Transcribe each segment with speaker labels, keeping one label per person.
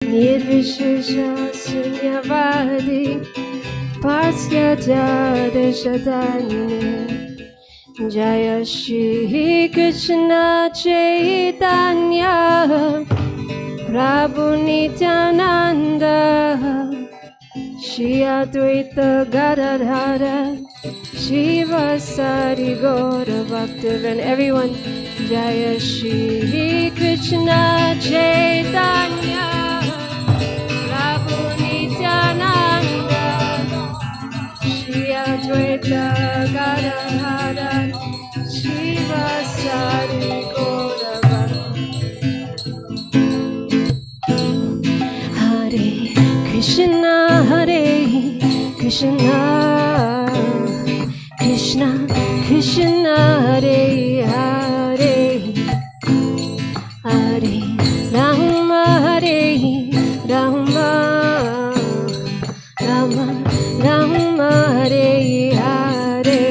Speaker 1: Nirvishesha Sunyavadi Pasyatya Deshatanine Jaya Shri Krishna Chaitanya Prabhu Nityananda Shri Advaita Gadadhara Shiva Sari Gaura Bhaktavan. Everyone, Jaya Shri Krishna Chaitanya Prabhu Nityananda Shri Advaita Gadadhara Shiva Sari Gaura Bhaktavan. Hare Krishna Hare Krishna Krishna Krishna Hare Hare Hare Rama Hare Rama Rama Rama Hare Hare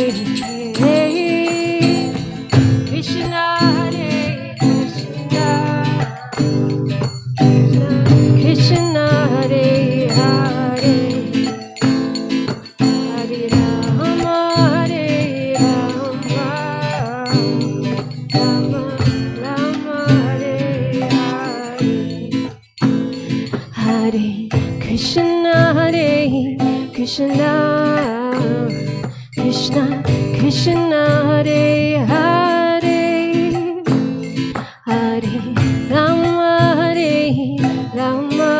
Speaker 1: Krishna Hare Krishna Krishna Hare Hare Hare Rama Hare Rama Rama Rama Hare Hare Hare Krishna Hare Krishna Krishna Krishna Hare Hare Hare Rama Hare Rama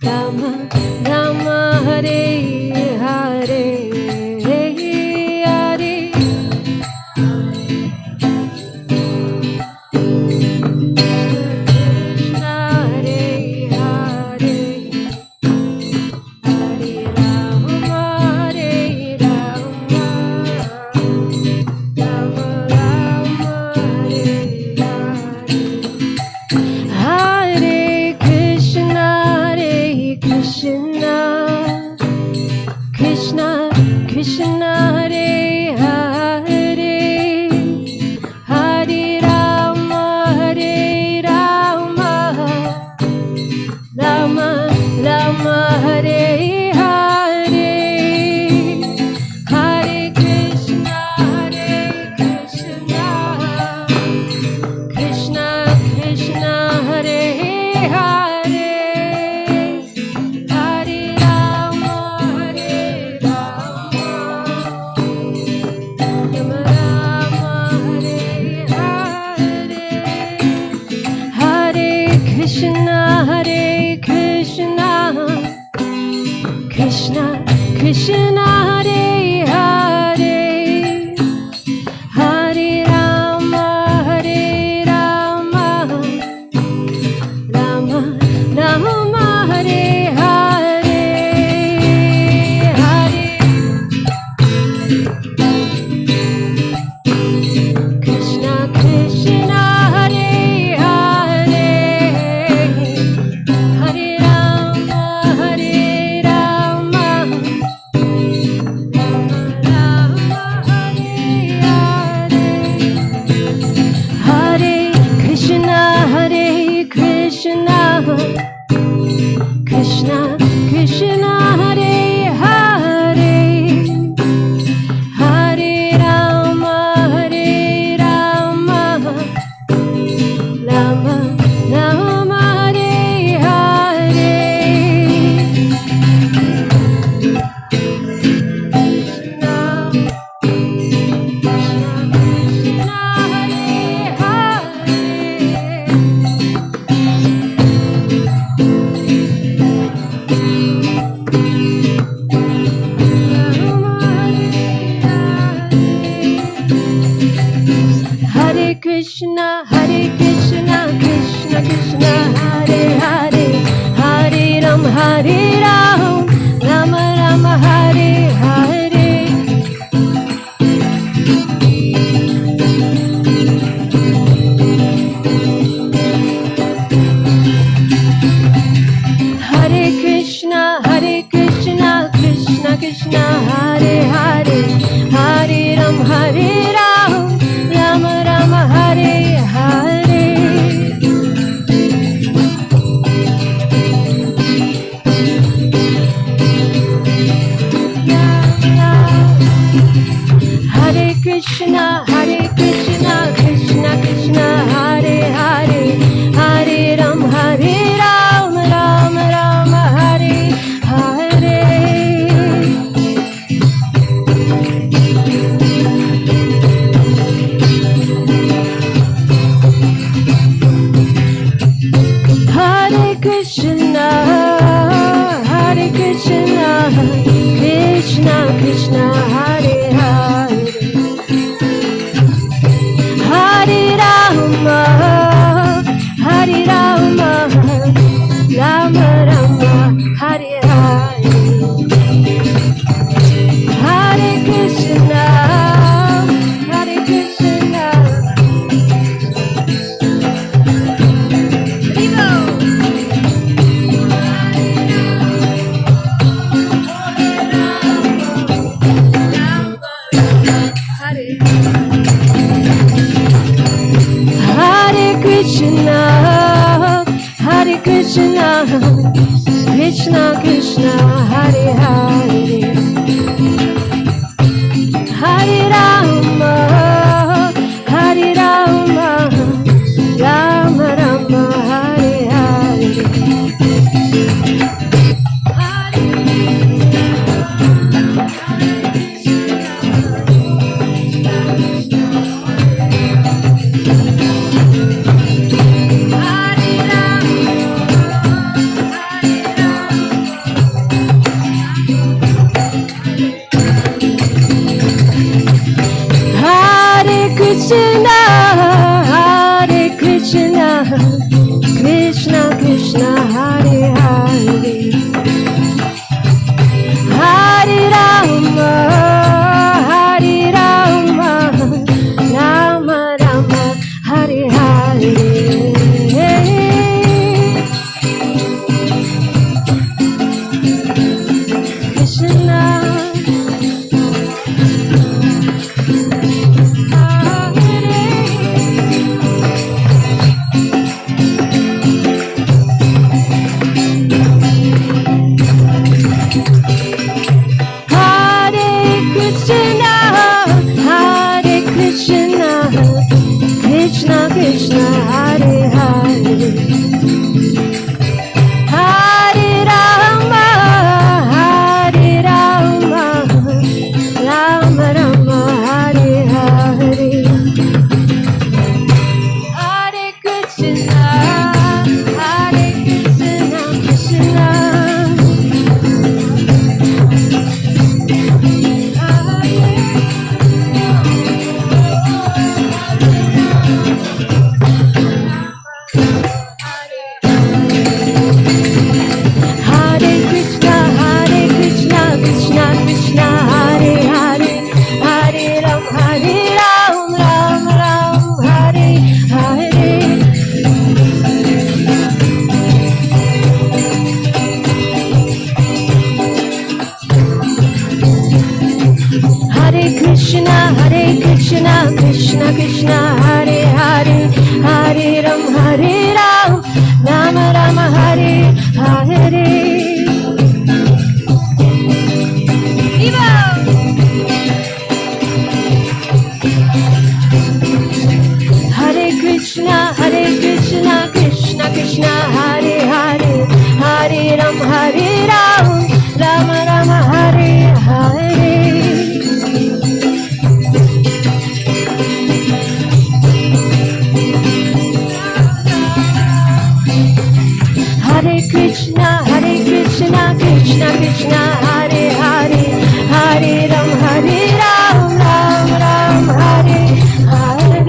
Speaker 1: Rama Rama Hare Hare Hare Krishna Hare Hare Hare Rama Hare Rama Rama Rama Hare Hare Hare Krishna Hare Krishna Krishna Krishna Hare Hare Hare Rama Hare Rama Rama Rama Hare Hare Hare Krishna Hare Krishna Krishna Krishna Hare Hare Hare Rama Hare Rama Rama Rama Hare Hare Hare Krishna Hare Krishna Krishna Krishna Hare Hare Hare Rama Hare Rama Rama Rama Hare Hare Hare Krishna Krishna Hare Hare Hare Rama Hare Rama Rama Rama Hare Hare Hare Krishna Hare Krishna Krishna Krishna Hare Hare Hare Rama Hare Rama Rama Rama Hare Hare Krishna Krishna Hare Hare Krishna, Hare Krishna, Krishna Krishna, Hare Hare, Hare Rama, Hare Rama, Rama Rama, Hare Hare, Hare Krishna, Hare Krishna. Hare Krishna, Hare Krishna, Krishna Krishna, Hare Hare, Hare Rama, Hare Rama, Rama Rama, Hare Hare, Hare Krishna, Hare Krishna, Krishna Krishna, Hare Hare, Hare Rama, Hare Rama, Rama Rama, Hare Hare, Krishna. Hare Krishna, Hare Krishna, Krishna Krishna, Hare Hare, Hare Rama, Hare Rama, Rama Rama, Hare Hare, Hare Krishna, Hare Krishna, Krishna. Hare Krishna, Hare Krishna, Krishna Krishna, Hare Hare, Hare Ram, Ram Ram, Hare Hare, Hare Krishna, Hare Krishna, Krishna Krishna, Hare Hare, Hare Ram, Ram Ram, Hare Hare. Viva! Hare Krishna, Krishna Krishna, Hare Hare, Hare Ram, Ram Ram, Hare Hare. Hare Krishna, Krishna Krishna, Hare Hare, Hare Ram, Ram Ram, Hare Hare.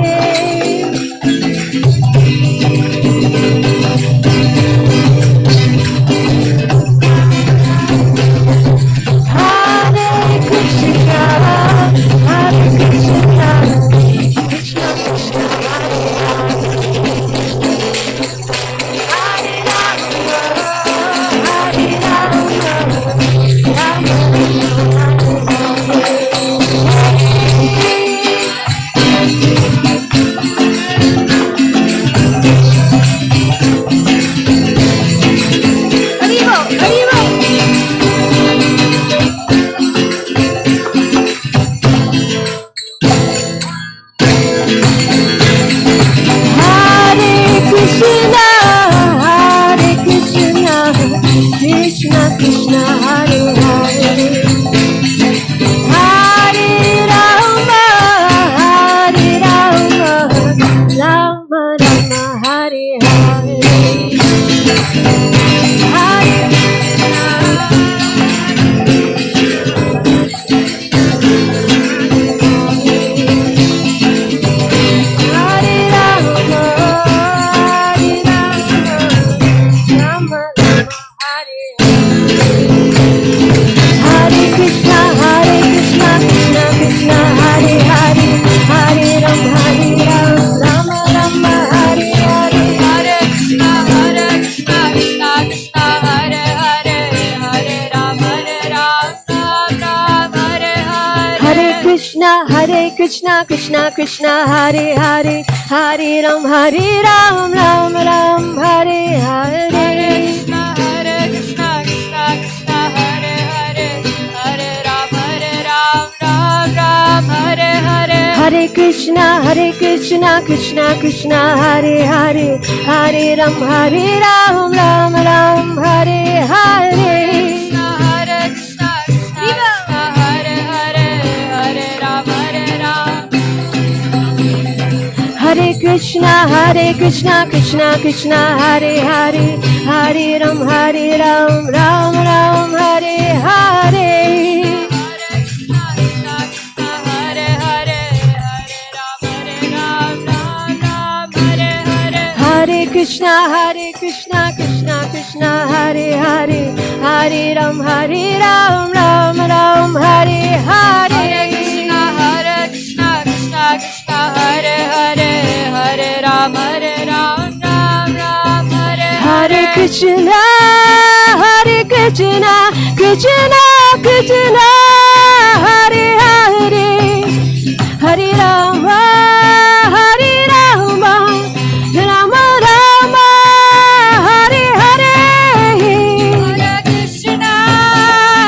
Speaker 1: Hare Krishna, Krishna Krishna, Hare Hare, Hare Rama, Hare Rama, Krishna Krishna Krishna Hare Hare Hare Ram Ram Ram Hare Hare
Speaker 2: Krishna Krishna Krishna Hare Hare Hare Ram Ram Hare Hare
Speaker 1: Hare Krishna Krishna Krishna Hare Hare Hare Ram Ram Hare Hare Hare Krishna Krishna Krishna Hare Hare Hare Ram Ram Hare Hare Hare Krishna Krishna Krishna Hare Hare Hare Ram Ram Hare Hare
Speaker 2: Krishna Krishna Krishna Hare Hare Hare Ram Hare
Speaker 1: Hare Krishna Krishna Krishna Hare Hare Hare Ram Ram Hare Hare
Speaker 2: Hare Krishna
Speaker 1: Krishna Krishna Hare Hare Hare Ram Ram Hare Hare Hare Krishna Krishna Krishna Hare Hare Hare Ram Ram Hare Hare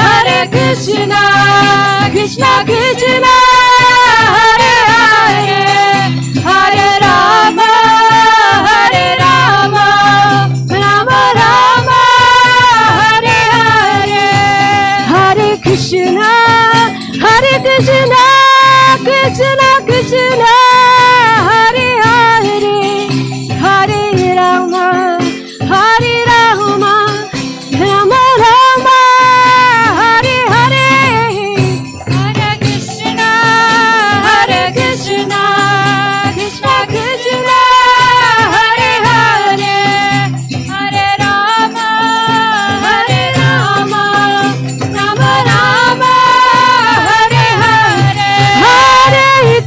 Speaker 2: Hare Krishna
Speaker 1: Krishna Krishna Hare Hare
Speaker 2: Hare Ram
Speaker 1: Ram Hare Hare Hare Krishna Krishna Krishna Hare Hare Hare Ram Ram Hare Hare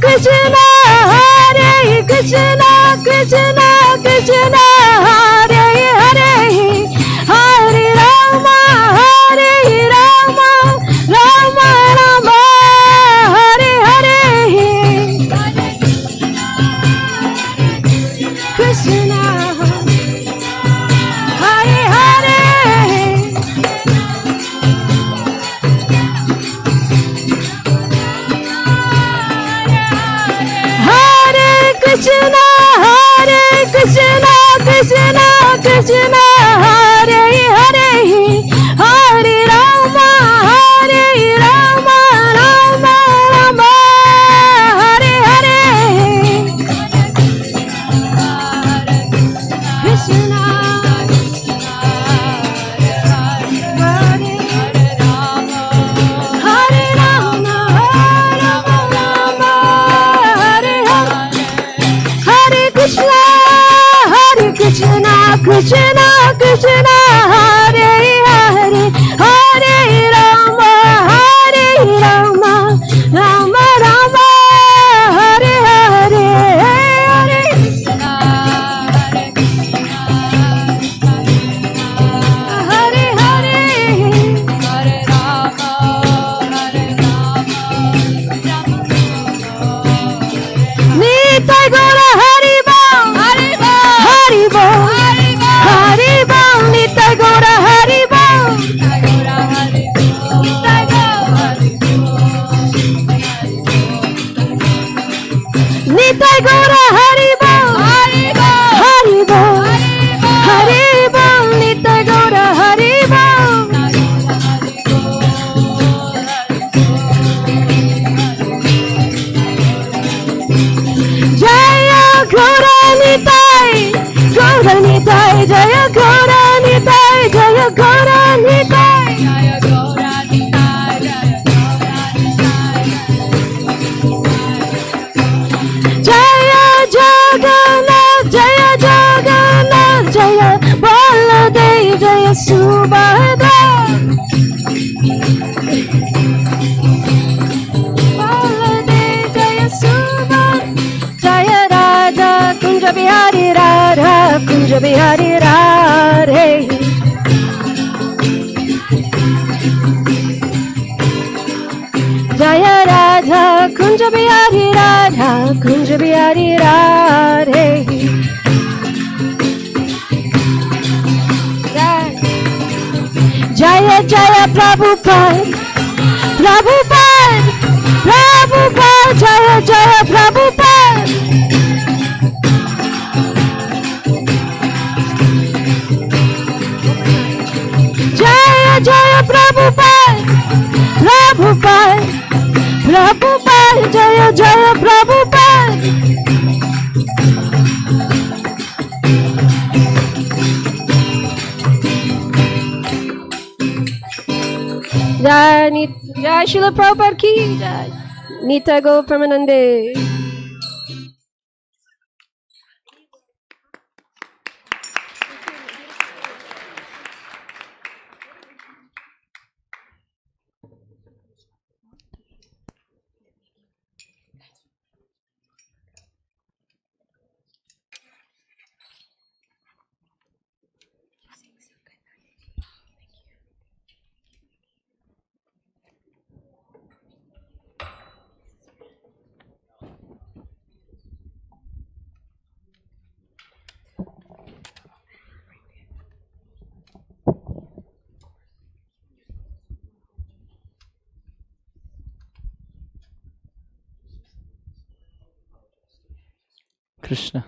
Speaker 1: Krishna Hare Hare Hare Krishna Krishna Krishna Hare Hare Hare Ram Ram Hare Hare Krishna Hare Ram Hare Hare Hare Krishna Krishna Kunja Bihari Radha, Kunja Bihari Radhe. Jaya Jaya Prabhupada, Prabhupada, Prabhupada, Jaya Jaya Prabhupada. Jaya Jaya Prabhupada, Prabhupada, Prabhupada, Jaya Jaya Prabhupada. Jai Srila Prabhupada ki Jai. Nita Go Pramanande.
Speaker 3: Krishna.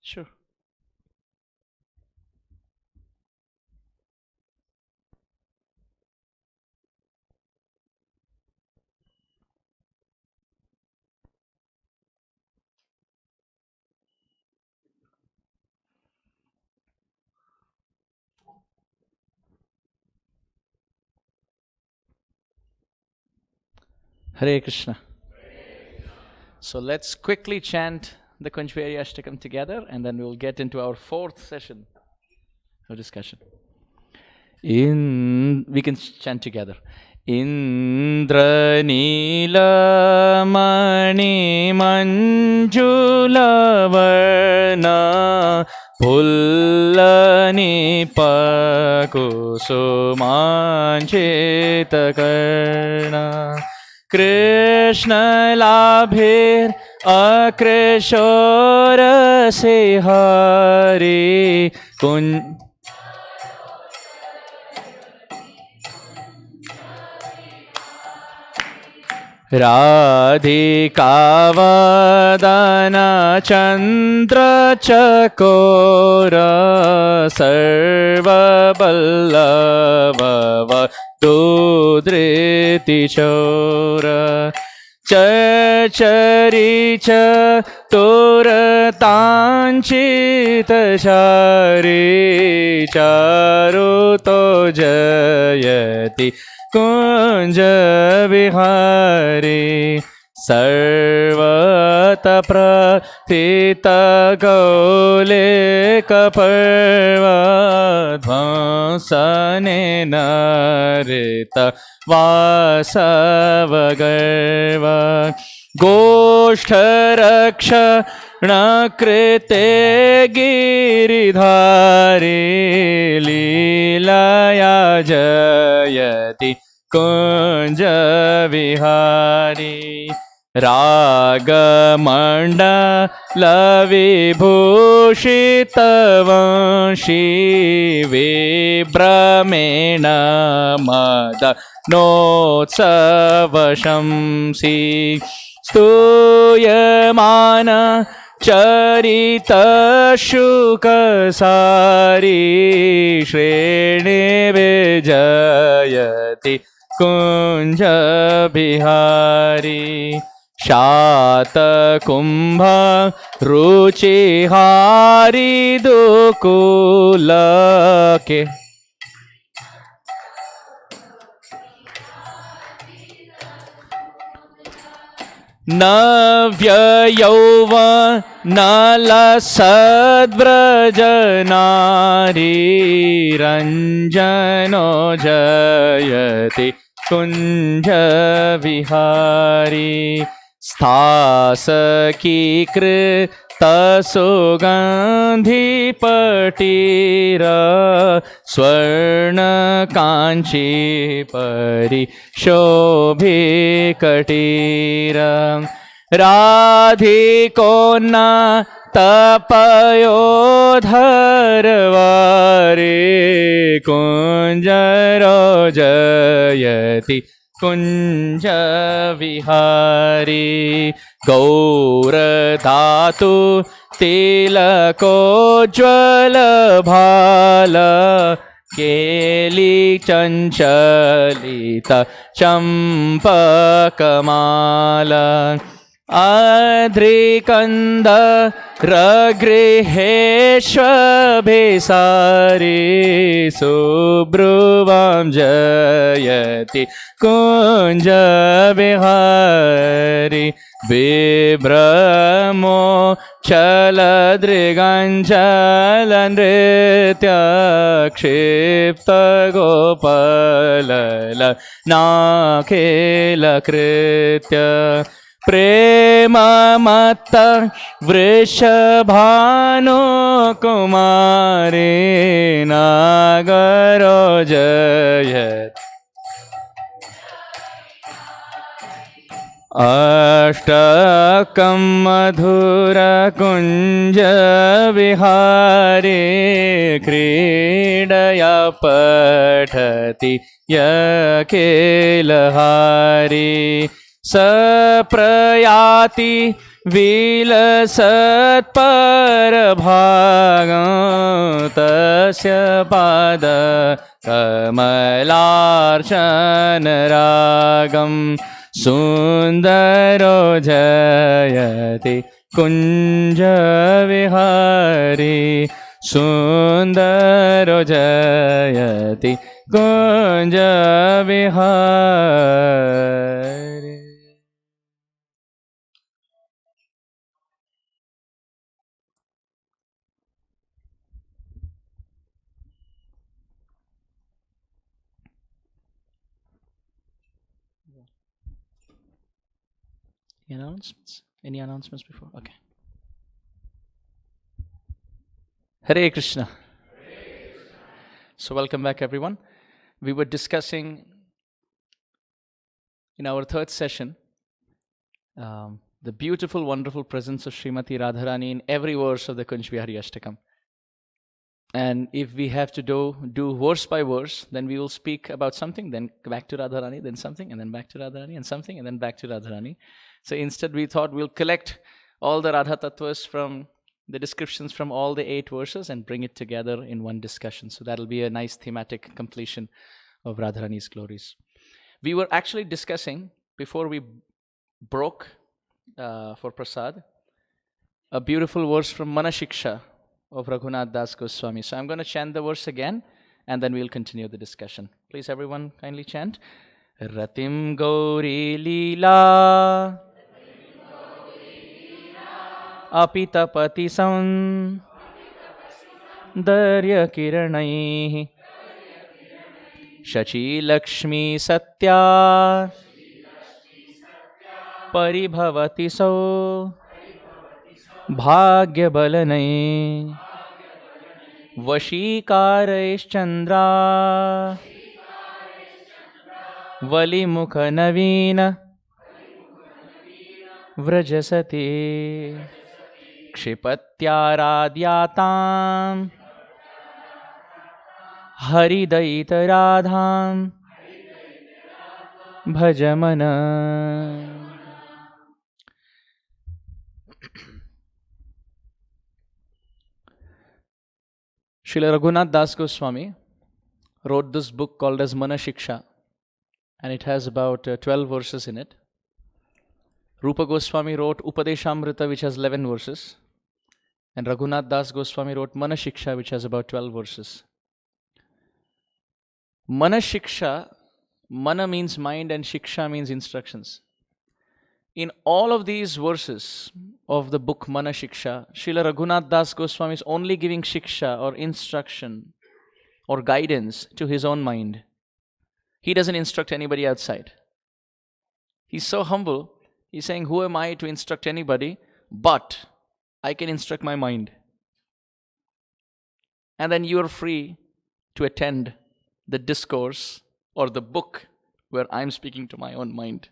Speaker 3: Sure. Hare Krishna. So let's quickly chant the Kunjveri Ashtakam together, and then we'll get into our fourth session of discussion. We can chant together. Indra Nila Mani Manjula Varna Pullani Pakusumanchita Karna Krishna Labhir Akrishora Sehari Kun Radhika Vadana Chandra Chakora Sarva Ballava Dudriti Chora Chari Chatura Tanchita Chari Charuto Jayati Kunja Vihari Sarvata Pratita Gaule Kaparva Dhvansane Narita Vasavagarva Goshtaraksha Nakrite Giridhari Leelaya Jayati Kunja Vihari Ragamanda Lavibhushita Vanshi Vibramena Mada Notsavashamsi Stuyamana Charita Shukasari Shrene Vijayati Kunja Bihari Shata Kumbha Ruchi Hari Dukulake न व्ययौवनलसद्व्रजनारीरञ्जनो जयति कुञ्जविहारी स्थासकीकृतसुगन्धिपटीर स्वर्णकाञ्चीपरिशोभिकटीर राधिको न तपयोधरवारे कुञ्जरो जयति कुञ्जविहारी गौरधातु तिलकोज्ज्वलभाल केली चञ्चलित चम्पकमाल अद्रिकन्द रगृहेष्वभिसारी सुब्रुवां जयति कुञ्जविहारी विभ्रमो चलदृगञ्चलनृत्य क्षिप्तगोपालल नाखेलकृत्य प्रेममत्त वृषभानो कुमारे नागरो जयति अष्टकं मधुरकुञ्जविहारे क्रीडया पठति यकेलहारी सप्रयाति विलसत्परभागं तस्य पाद कमलार्चनरागं सुन्दरो जयति कुञ्जविहारी सुन्दरो जयति Kunjavihari. Announcements? Any announcements before? Okay. Hare Krishna. So welcome back everyone. We were discussing in our third session the beautiful, wonderful presence of Srimati Radharani in every verse of the Kunj Vihari Ashtakam. And if we have to do verse by verse, then we will speak about something, then back to Radharani, then something, and then back to Radharani, and something, and then back to Radharani. So instead we thought we'll collect all the Radha Tattvas from the descriptions from all the 8 verses and bring it together in one discussion. So that'll be a nice thematic completion of Radharani's glories. We were actually discussing, before we broke for Prasad, a beautiful verse from Manashiksha of Raghunath Das Goswami. So I'm going to chant the verse again and then we'll continue the discussion. Please everyone kindly chant. Ratim Gauri Leela Apitapati Sam Darya Kiranai Shachi Lakshmi Satya Paribhavati So Bhagya Balanai Vashikaresh Chandra Valimukha Navina Vrajasati Kshipatyaradhyatam Haridaita Radham Bhajamana. Srila Raghunath Das Goswami wrote this book called as Manashiksha, and it has about 12 verses in it. Rupa Goswami wrote Upadeshamrita, which has 11 verses, and Raghunath Das Goswami wrote Manashiksha, which has about 12 verses. Manashiksha, Mana means mind and Shiksha means instructions. In all of these verses of the book Mana Shiksha, Srila Raghunath Das Goswami is only giving shiksha or instruction or guidance to his own mind. He doesn't instruct anybody outside. He's so humble. He's saying, who am I to instruct anybody? But I can instruct my mind. And then you are free to attend the discourse or the book where I'm speaking to my own mind.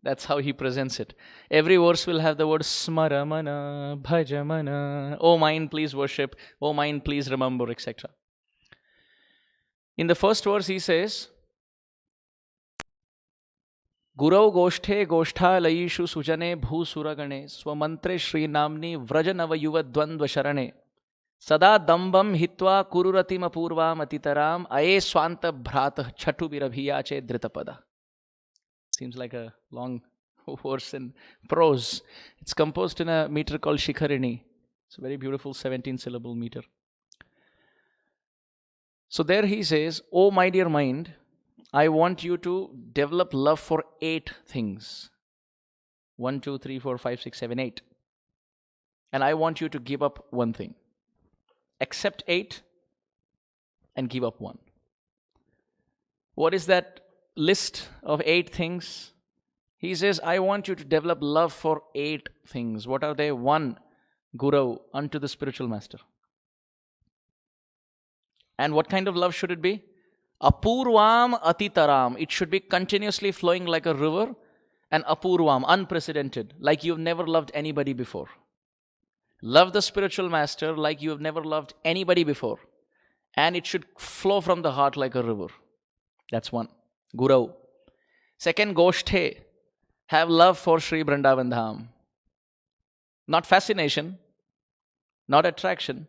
Speaker 3: That's how he presents it. Every verse will have the word smaramana, bhajamana, oh mind, please worship, oh mind, please remember, etc. In the first verse he says, Gurau Goshthe Goshthalayishu Sujane Bhusuragane Swamantre Shri Namni Vrajanava Yuva Dvandva Sharane Sada Dambam Hitva Kururatim Apurvam Atitaram Aye Swanta Bhrata Chatu Virabhiyache Dritapada. Seems like a long verse in prose. It's composed in a meter called Shikharini. It's a very beautiful 17-syllable meter. So there he says, oh my dear mind, I want you to develop love for 8 things. 1, 2, 3, 4, 5, 6, 7, 8. And I want you to give up 1 thing. Accept 8 and give up 1. What is that list of 8 things? He says, I want you to develop love for 8 things. What are they? 1, Guru, unto the spiritual master. And what kind of love should it be? Apurvam atitaram. It should be continuously flowing like a river. And apurvam, unprecedented, like you've never loved anybody before. Love the spiritual master like you have never loved anybody before. And it should flow from the heart like a river. That's 1. Guru. Second, Goshthe. Have love for Sri Vrindavan Dham. Not fascination, not attraction.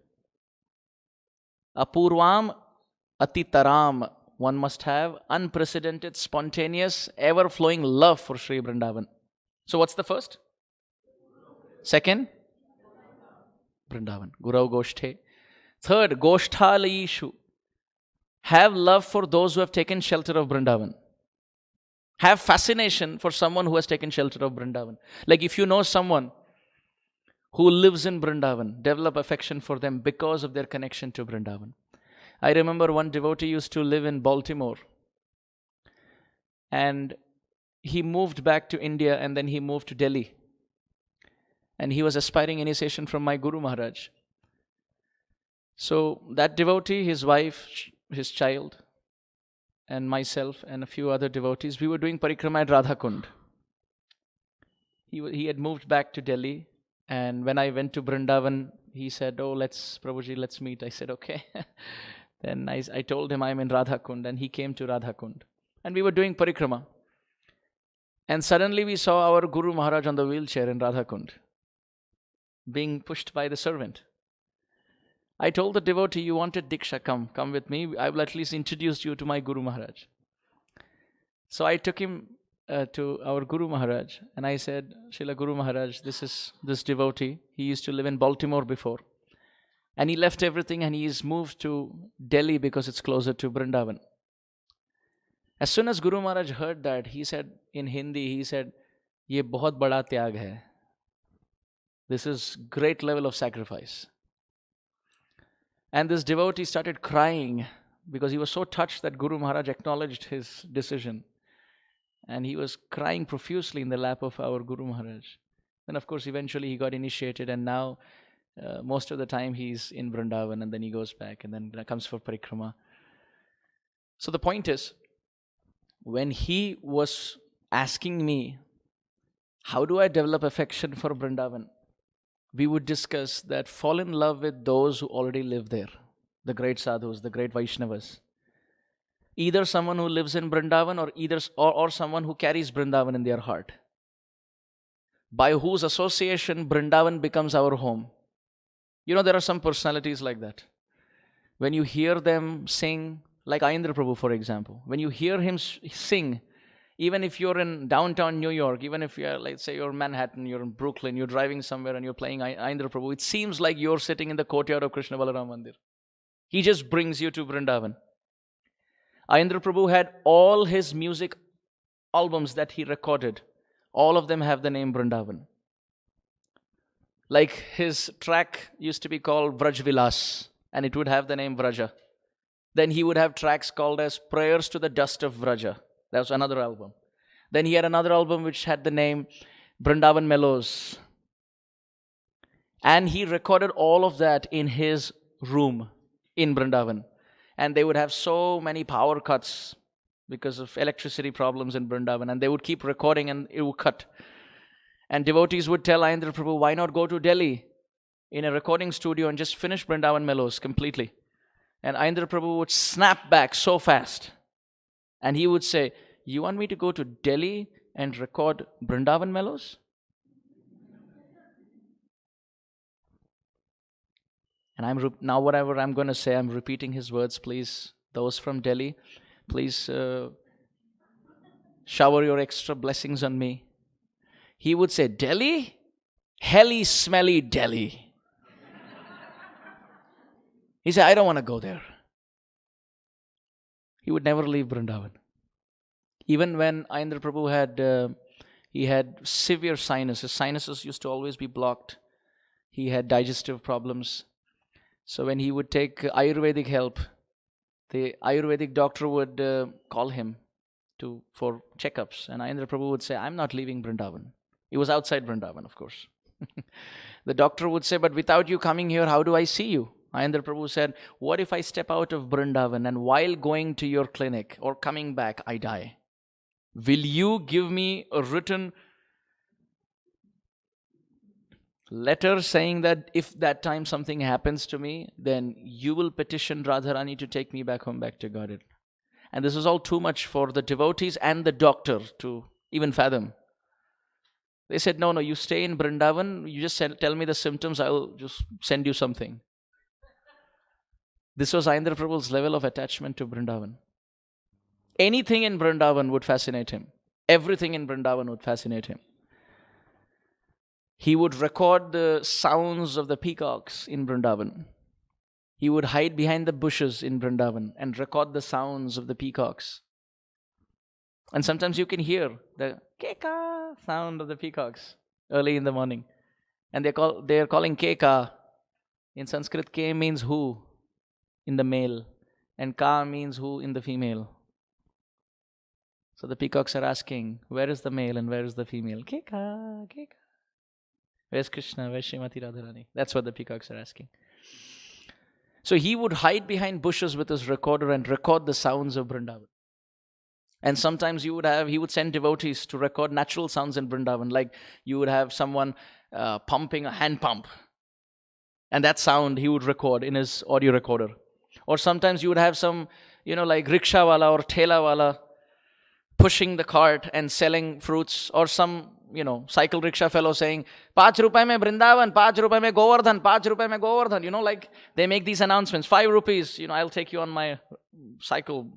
Speaker 3: Apurvam atitaram. One must have unprecedented, spontaneous, ever-flowing love for Sri Vrindavan. So what's the first? Second, Vrindavan. Gurau Goshthe. Third, Goshthalayishu. Have love for those who have taken shelter of Vrindavan. Have fascination for someone who has taken shelter of Vrindavan. Like if you know someone who lives in Vrindavan, develop affection for them because of their connection to Vrindavan. I remember one devotee used to live in Baltimore. And he moved back to India and then he moved to Delhi. And he was aspiring initiation from my Guru Maharaj. So that devotee, his wife, his child, and myself and a few other devotees, we were doing parikrama at Radha Kund. He had moved back to Delhi, and when I went to Vrindavan, he said, oh, Prabhuji, let's meet. I said, okay. Then I told him I'm in Radha Kund, and he came to Radha Kund. And we were doing parikrama. And suddenly we saw our Guru Maharaj on the wheelchair in Radha Kund, being pushed by the servant. I told the devotee, you wanted Diksha, come with me. I will at least introduce you to my Guru Maharaj. So I took him to our Guru Maharaj and I said, Srila Guru Maharaj, this is this devotee. He used to live in Baltimore before. And he left everything and he's moved to Delhi because it's closer to Vrindavan. As soon as Guru Maharaj heard that, he said in Hindi, he said, Ye bahut bada tyag hai. This is great level of sacrifice. And this devotee started crying because he was so touched that Guru Maharaj acknowledged his decision. And he was crying profusely in the lap of our Guru Maharaj. Then of course eventually he got initiated and now most of the time he's in Vrindavan and then he goes back and then comes for parikrama. So the point is, when he was asking me, how do I develop affection for Vrindavan? We would discuss that fall in love with those who already live there, the great sadhus, the great Vaishnavas. Either someone who lives in Vrindavan or someone who carries Vrindavan in their heart, by whose association Vrindavan becomes our home. You know, there are some personalities like that. When you hear them sing, like Amarendra Prabhu, for example, when you hear him sing, even if you're in downtown New York, even if you're, let's say you're in Manhattan, you're in Brooklyn, you're driving somewhere and you're playing Amarendra Prabhu, it seems like you're sitting in the courtyard of Krishna Balaram Mandir. He just brings you to Vrindavan. Amarendra Prabhu had all his music albums that he recorded All of them have the name Vrindavan. Like his track used to be called Vraj Vilas, and it would have the name Vraja. Then he would have tracks called as Prayers to the Dust of Vraja. That was another album. Then he had another album which had the name Vrindavan Mellows. And he recorded all of that in his room in Vrindavan. And they would have so many power cuts because of electricity problems in Vrindavan. And they would keep recording and it would cut. And devotees would tell Amarendra Prabhu, why not go to Delhi in a recording studio and just finish Vrindavan Mellows completely? And Amarendra Prabhu would snap back so fast. And he would say, you want me to go to Delhi and record Vrindavan Mellows? And now whatever I'm going to say, I'm repeating his words, please. Those from Delhi, please shower your extra blessings on me. He would say, Delhi? Helly smelly Delhi. He said, I don't want to go there. He would never leave Vrindavan. Even when Amarendra Prabhu had severe sinus. His sinuses used to always be blocked. He had digestive problems. So when he would take Ayurvedic help, the Ayurvedic doctor would call him for checkups. And Amarendra Prabhu would say, I'm not leaving Vrindavan. He was outside Vrindavan, of course. The doctor would say, but without you coming here, how do I see you? Amarendra Prabhu said, what if I step out of Vrindavan and while going to your clinic or coming back, I die? Will you give me a written letter saying that if that time something happens to me, then you will petition Radharani to take me back home, back to Godhead? And this was all too much for the devotees and the doctor to even fathom. They said, no, you stay in Vrindavan, you just tell me the symptoms, I'll just send you something. This was Amarendra Prabhu's level of attachment to Vrindavan. Anything in Vrindavan would fascinate him. Everything in Vrindavan would fascinate him. He would record the sounds of the peacocks in Vrindavan. He would hide behind the bushes in Vrindavan and record the sounds of the peacocks. And sometimes you can hear the keka sound of the peacocks early in the morning. And they are calling keka. In Sanskrit, ke means who in the male, and ka means who in the female. So the peacocks are asking, where is the male and where is the female? Keka, keka. Where's Krishna? Where's Srimati Radharani? That's what the peacocks are asking. So he would hide behind bushes with his recorder and record the sounds of Vrindavan. And sometimes he would send devotees to record natural sounds in Vrindavan. Like you would have someone pumping a hand pump. And that sound he would record in his audio recorder. Or sometimes you would have some, like rickshaw wala or thela wala pushing the cart and selling fruits. Or some, cycle rickshaw fellow saying, 5 rupaye mein Vrindavan, 5 rupaye mein Govardhan, 5 rupaye mein Govardhan. Like they make these announcements. 5 rupees, I'll take you on my cycle.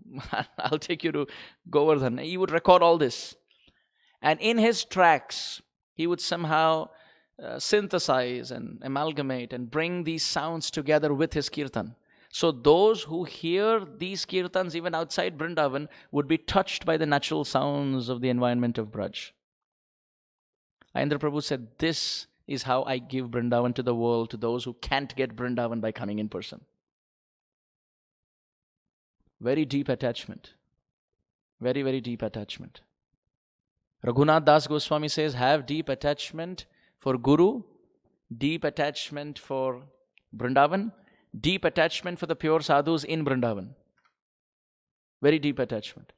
Speaker 3: I'll take you to Govardhan. He would record all this. And in his tracks, he would somehow synthesize and amalgamate and bring these sounds together with his kirtan. So those who hear these kirtans even outside Vrindavan would be touched by the natural sounds of the environment of Braj. Amarendra Prabhu said, this is how I give Vrindavan to the world, to those who can't get Vrindavan by coming in person. Very deep attachment. Very, very deep attachment. Raghunath Das Goswami says, have deep attachment for Guru, deep attachment for Vrindavan, deep attachment for the pure sadhus in Vrindavan. Very deep attachment.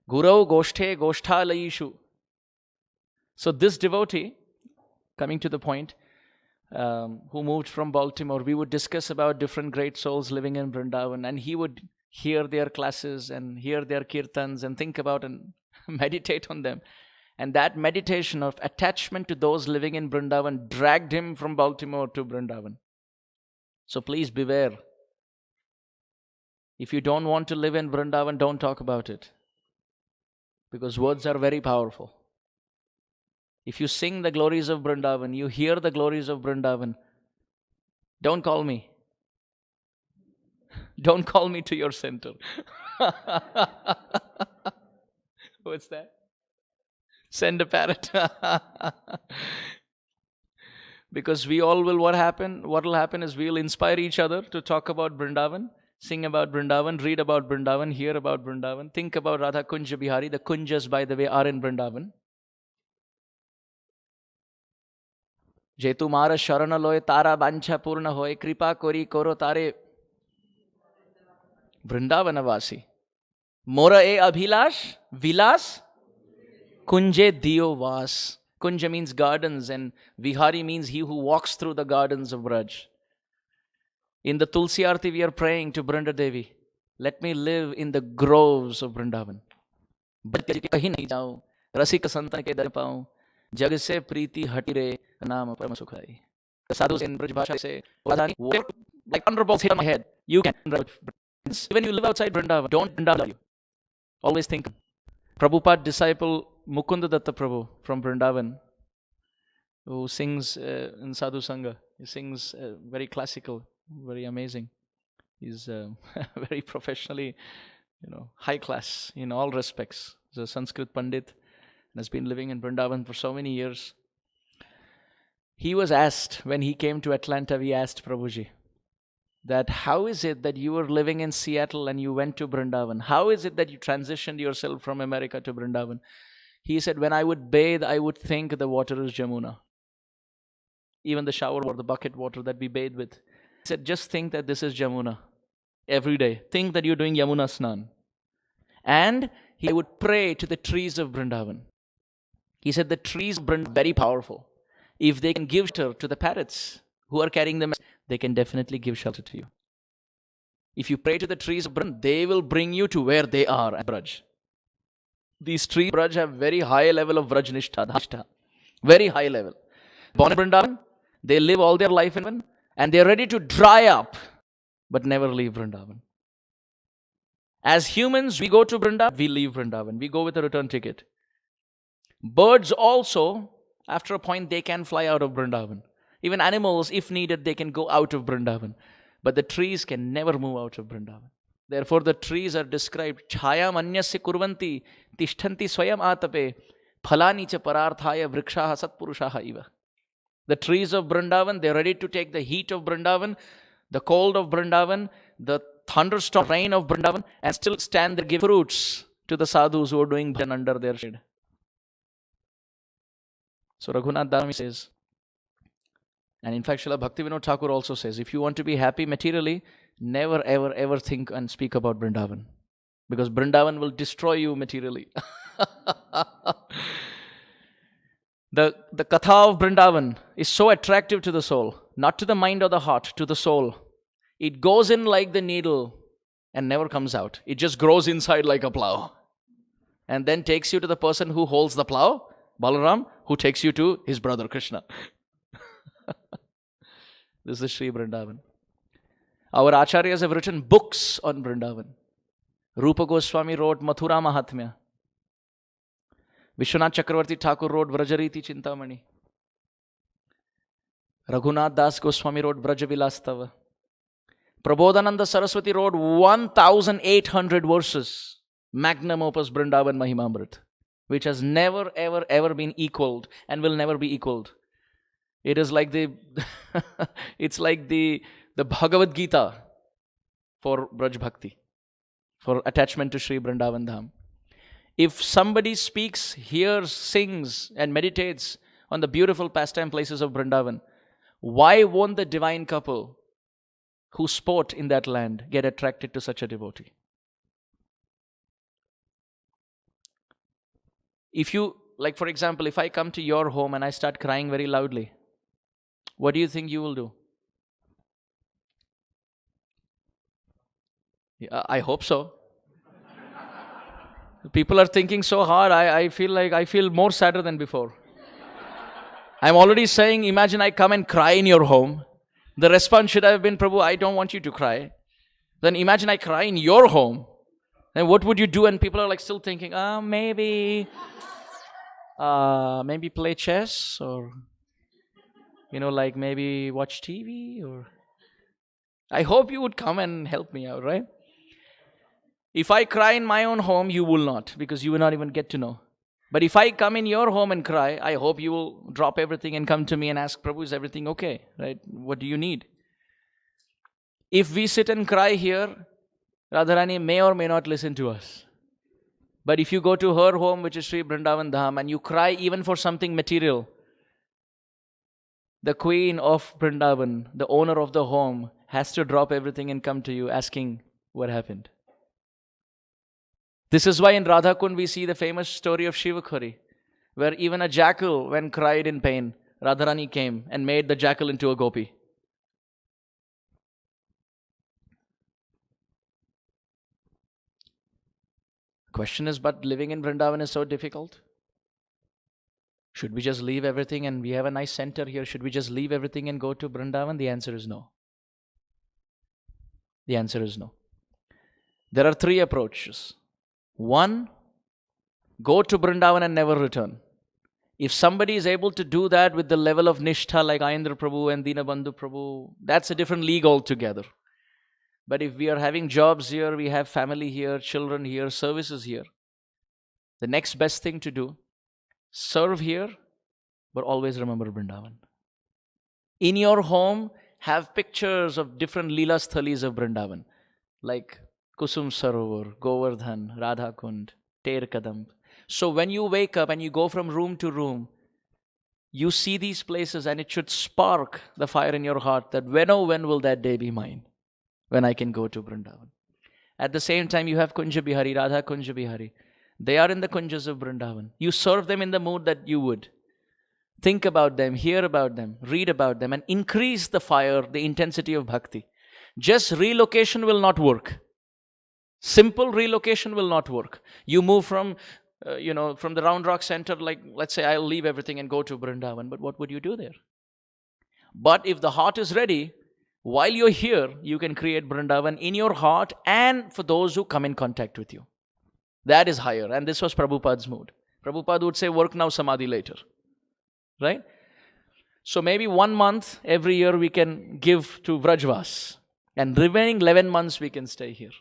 Speaker 3: Gurau Goshthe Goshthalayishu. So this devotee, coming to the point, who moved from Baltimore, we would discuss about different great souls living in Vrindavan, and he would hear their classes and hear their kirtans and think about and meditate on them. And that meditation of attachment to those living in Vrindavan dragged him from Baltimore to Vrindavan. So please beware. If you don't want to live in Vrindavan, don't talk about it. Because words are very powerful. If you sing the glories of Vrindavan, you hear the glories of Vrindavan, don't call me. Don't call me to your center. What's that? Send a parrot. Because we all will, what will happen is we will inspire each other to talk about Vrindavan, sing about Vrindavan, read about Vrindavan, hear about Vrindavan, think about Radha Kunja Bihari. The Kunjas, by the way, are in Vrindavan. Je tumara sharana loy tara bancha purna hoy, kripa kori koro tare Vrindavanavasi. Mora e abhilash, vilas, kunje diyo vas. Kunja means gardens and Vihari means he who walks through the gardens of Vraj. In the Tulsi Arti we are praying to Brinda Devi, let me live in the groves of Vrindavan. कहीं नहीं जाऊं, रसिक संतन के दर पाऊं, जग से प्रीति हटी रे, नाम परम सुखाई. The sadhus in Braj Bhasha say, like thunderbolts hit on my head. You can, when you live outside Vrindavan, don't Vrindavan you. Always think. Prabhupada disciple Mukunda Datta Prabhu from Vrindavan, who sings in Sadhu Sangha. He sings very classical, very amazing. He's very professionally, high class in all respects. He's a Sanskrit Pandit and has been living in Vrindavan for so many years. He was asked, when he came to Atlanta, we asked Prabhuji, that how is it that you were living in Seattle and you went to Vrindavan? How is it that you transitioned yourself from America to Vrindavan? He said, when I would bathe, I would think the water is Jamuna. Even the shower or the bucket water that we bathe with. He said, just think that this is Jamuna. Every day. Think that you're doing Yamuna Snan. And he would pray to the trees of Vrindavan. He said, the trees of Vrindavan are very powerful. If they can give shelter to the parrots who are carrying them, they can definitely give shelter to you. If you pray to the trees of Vrindavan, they will bring you to where they are at Braj. These trees of Braj have very high level of Vrajnishtha, very high level. Born in Vrindavan, they live all their life in Vrindavan, and they are ready to dry up, but never leave Vrindavan. As humans, we go to Vrindavan, we leave Vrindavan. We go with a return ticket. Birds also, after a point, they can fly out of Vrindavan. Even animals, if needed, they can go out of Vrindavan. But the trees can never move out of Vrindavan. Therefore, the trees are described, Chhayam anyasya kurvanti, tishtanti swayam atape, phalani cha pararthaya vrikshaha satpurushaha iva. The trees of Vrindavan, they're ready to take the heat of Vrindavan, the cold of Vrindavan, the thunderstorm rain of Vrindavan, and still stand there, give fruits to the sadhus who are doing bhajan under their shade. So Raghunath Dami says, and in fact Srila Bhaktivinoda Thakur also says, if you want to be happy materially, never ever ever think and speak about Vrindavan. Because Vrindavan will destroy you materially. The katha of Vrindavan is so attractive to the soul, not to the mind or the heart, to the soul. It goes in like the needle and never comes out. It just grows inside like a plow. And then takes you to the person who holds the plow, Balaram, who takes you to his brother Krishna. This is Sri Vrindavan. Our acharyas have written books on Vrindavan. Rupa Goswami wrote Mathura Mahatmya. Vishwanath Chakravarti Thakur wrote Vrajariti Chintamani. Raghunath Das Goswami wrote Vrajavilastava. Prabodhananda Saraswati wrote 1,800 verses, magnum opus Vrindavan Mahimamrit, which has never ever ever been equaled and will never be equaled. It is like it's like the Bhagavad Gita for Braj Bhakti, for attachment to Sri Vrindavan Dham. If somebody speaks, hears, sings and meditates on the beautiful pastime places of Vrindavan, why won't the divine couple who sport in that land get attracted to such a devotee? If you, like for example, if I come to your home and I start crying very loudly, what do you think you will do? I hope so. People are thinking so hard, I feel more sadder than before. I'm already saying, imagine I come and cry in your home. The response should have been, Prabhu, I don't want you to cry. Then imagine I cry in your home. Then what would you do? And people are like still thinking, maybe play chess, or like maybe watch TV, or I hope you would come and help me out, right? If I cry in my own home, you will not, because you will not even get to know. But if I come in your home and cry, I hope you will drop everything and come to me and ask, Prabhu, is everything okay? Right? What do you need? If we sit and cry here, Radharani may or may not listen to us. But if you go to her home, which is Sri Vrindavan Dham, and you cry even for something material, the queen of Vrindavan, the owner of the home, has to drop everything and come to you asking what happened. This is why in Radha Kund we see the famous story of Shivakhari, where even a jackal, when cried in pain, Radharani came and made the jackal into a gopi. Question is, but living in Vrindavan is so difficult. Should we just leave everything, and we have a nice center here, should we just leave everything and go to Vrindavan? The answer is no. The answer is no. There are three approaches. One, go to Vrindavan and never return. If somebody is able to do that with the level of Nishtha like Ayendra Prabhu and Dinabandhu Prabhu, that's a different league altogether. But if we are having jobs here, we have family here, children here, services here, the next best thing to do, serve here, but always remember Vrindavan. In your home, have pictures of different Leela Sthalis of Vrindavan, like Kusum Sarovar, Govardhan, Radha Kund, Ter Kadam. So when you wake up and you go from room to room, you see these places and it should spark the fire in your heart that when will that day be mine, when I can go to Vrindavan. At the same time, you have Kunja Bihari, Radha Kunja Bihari. They are in the Kunjas of Vrindavan. You serve them in the mood that you would. Think about them, hear about them, read about them, and increase the fire, the intensity of bhakti. Just relocation will not work. Simple relocation will not work. You move from the Round Rock Center, like let's say I'll leave everything and go to Vrindavan, but what would you do there? But if the heart is ready, while you're here, you can create Vrindavan in your heart and for those who come in contact with you. That is higher. And this was Prabhupada's mood. Prabhupada would say, work now, samadhi later. Right? So maybe 1 month every year we can give to Vrajvas. And remaining 11 months we can stay here.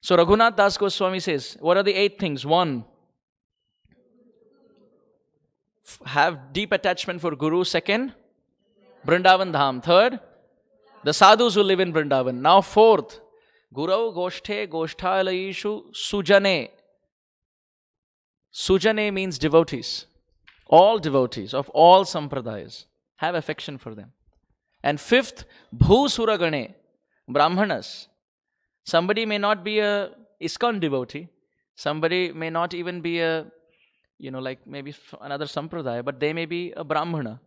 Speaker 3: So Raghunath Das Goswami says, what are the 8 things? 1, have deep attachment for Guru. 2nd, Vrindavan Dham. 3rd, the sadhus who live in Vrindavan. Now 4th, Gurau Goshthe Goshthalayishu Sujane. Sujane means devotees. All devotees of all sampradayas. Have affection for them. And 5th, Bhusuragane, Brahmanas. Somebody may not be a ISKCON devotee. Somebody may not even be a, like maybe another sampradaya, but they may be a Brahmana.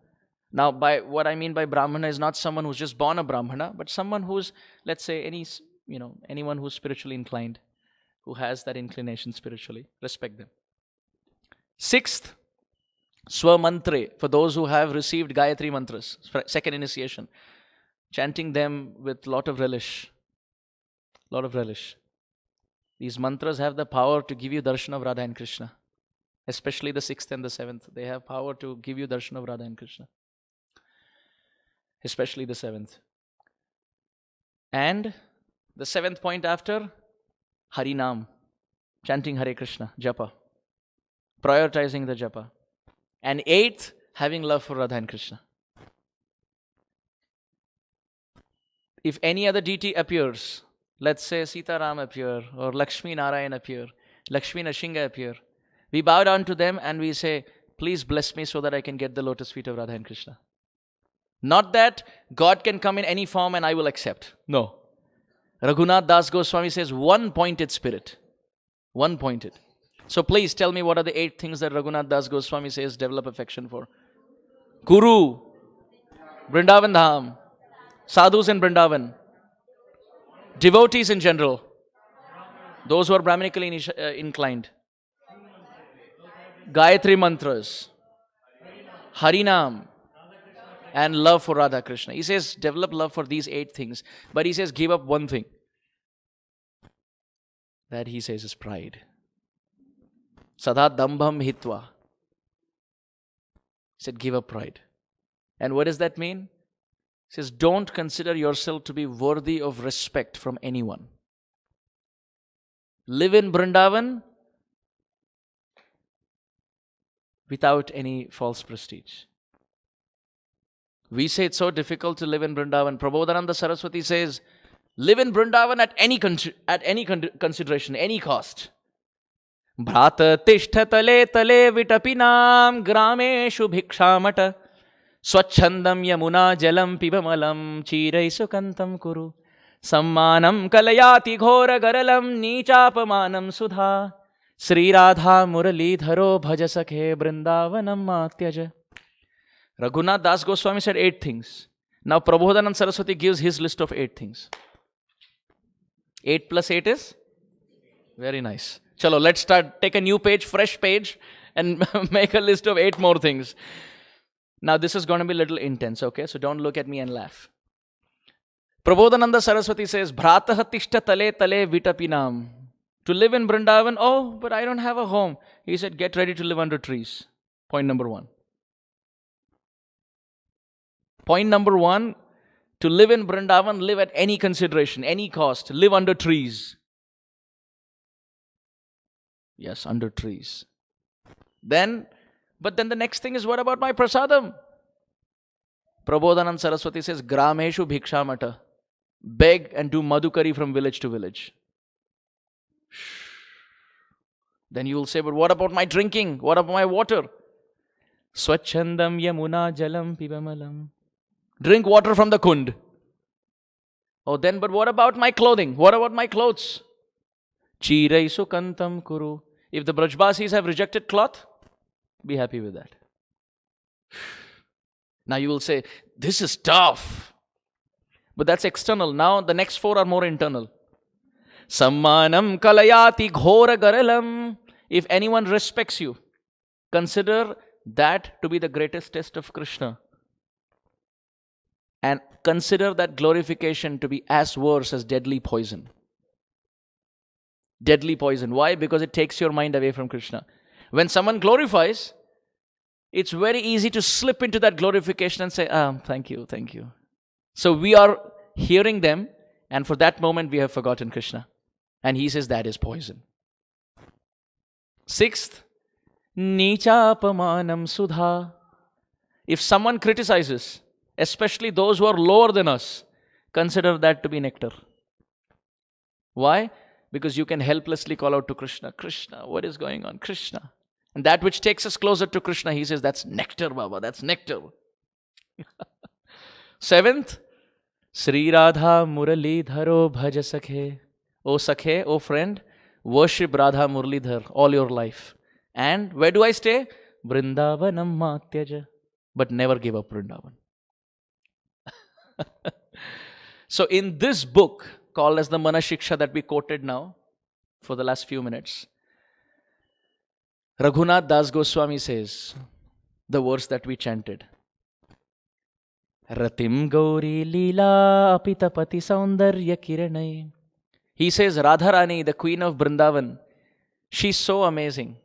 Speaker 3: Now, by what I mean by Brahmana is not someone who's just born a Brahmana, but someone who's, let's say, anyone who's spiritually inclined, who has that inclination spiritually. Respect them. 6th, Swamantre, for those who have received Gayatri mantras, 2nd initiation, chanting them with lot of relish. These mantras have the power to give you darshan of Radha and Krishna. Especially the 6th and the 7th. They have power to give you darshan of Radha and Krishna. Especially the 7th. And the 7th point after, Harinam. Chanting Hare Krishna, Japa. Prioritizing the Japa. And 8th, having love for Radha and Krishna. If any other deity appears, let's say Sita Ram appear, or Lakshmi Narayan appear, Lakshmi Nashinga appear, we bow down to them and we say, please bless me so that I can get the lotus feet of Radha and Krishna. Not that God can come in any form and I will accept. No. Raghunath Das Goswami says, one-pointed spirit. One-pointed. So please tell me what are the 8 things that Raghunath Das Goswami says develop affection for. Guru, Vrindavan Dham, sadhus in Vrindavan, devotees in general, those who are Brahmanically inclined, Gayatri mantras, Harinam, and love for Radha Krishna. He says develop love for these 8 things. But he says give up one thing. That he says is pride. Sada dambham hitva. He said give up pride. And what does that mean? He says don't consider yourself to be worthy of respect from anyone. Live in Vrindavan. without any false prestige. We say it's so difficult to live in Vrindavan. Prabodhananda Saraswati says, live in Vrindavan at any consideration, any cost. Bhrata tishtha tale tale vitapinam grameshu bhikshamata swachandam yamuna jalam pibamalam chirai sukantam kuru sammanam kalayati ghora garalam nichapamanam sudha Sri Radha Muralidharo bhaja sakhe Vrindavanam matyaja. Raghunath Das Goswami said 8 things. Now Prabodhananda Saraswati gives his list of 8 things. 8 plus 8 is? Very nice. Chalo, let's start. Take a new page, fresh page, and make a list of 8 more things. Now this is going to be a little intense, okay? So don't look at me and laugh. Prabodhananda Saraswati says, Bhrataha tishta tale tale vitapinam. To live in Vrindavan, oh, but I don't have a home. He said, get ready to live under trees. Point number 1. Point number 1, to live in Vrindavan, live at any consideration, any cost. Live under trees. Yes, under trees. But then the next thing is, what about my prasadam? Prabodhananda Saraswati says, Grameshu bhikshamata. Beg and do madhukari from village to village. Then you will say, but what about my drinking? What about my water? Swachandam yamuna jalam pibamalam. Drink water from the kund. Oh, then, but what about my clothing? What about my clothes? Chirai sukantam kuru. If the Brajbasis have rejected cloth, be happy with that. Now you will say, this is tough. But that's external. Now the next 4 are more internal. Sammanam kalayati ghora garalam. If anyone respects you, consider that to be the greatest test of Krishna. And consider that glorification to be as worse as deadly poison. Deadly poison. Why? Because it takes your mind away from Krishna. When someone glorifies, it's very easy to slip into that glorification and say, thank you, thank you. So we are hearing them, and for that moment we have forgotten Krishna. And he says that is poison. 6th, Nichapamanam Sudha. If someone criticizes, especially those who are lower than us, consider that to be nectar. Why? Because you can helplessly call out to Krishna, Krishna, what is going on? Krishna. And that which takes us closer to Krishna, he says, that's nectar, Baba, that's nectar. 7th, Sri Radha Muralidharo bhaja sakhe. O sakhe, O friend, worship Radha Muralidhar all your life. And where do I stay? Vrindavanam matyaja. But never give up Vrindavan. So in this book, called as the Manashiksha that we quoted now for the last few minutes, Raghunath Das Goswami says the verse that we chanted. Ratim Gauri Leela Apitapati Saundarya Kiranai. He says Radharani, the queen of Vrindavan, she's so amazing.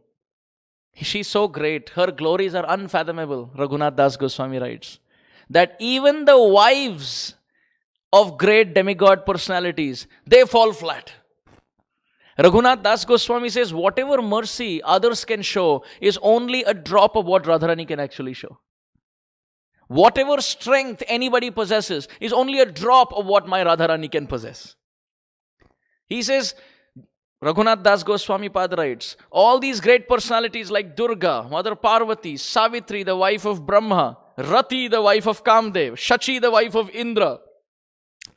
Speaker 3: She's so great. Her glories are unfathomable, Raghunath Das Goswami writes. That even the wives of great demigod personalities, they fall flat. Raghunath Das Goswami says, whatever mercy others can show is only a drop of what Radharani can actually show. Whatever strength anybody possesses is only a drop of what my Radharani can possess. He says, Raghunath Das Goswami Pad writes, all these great personalities like Durga, Mother Parvati, Savitri, the wife of Brahma, Rati, the wife of Kamdev, Shachi, the wife of Indra,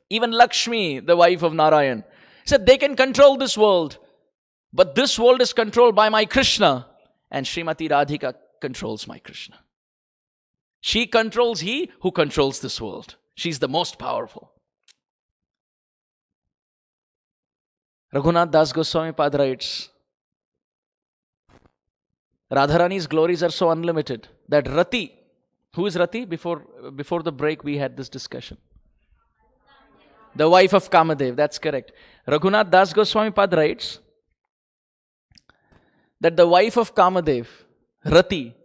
Speaker 3: even Lakshmi, the wife of Narayan, said they can control this world, but this world is controlled by my Krishna, and Srimati Radhika controls my Krishna. She controls he who controls this world. She's the most powerful. Raghunath Das Goswami Pad writes, Radharani's glories are so unlimited that Rati, who is Rati? Before the break we had this discussion. The wife of Kamadev, that's correct. Raghunath Das Goswami Pad writes that the wife of Kamadev, Rati,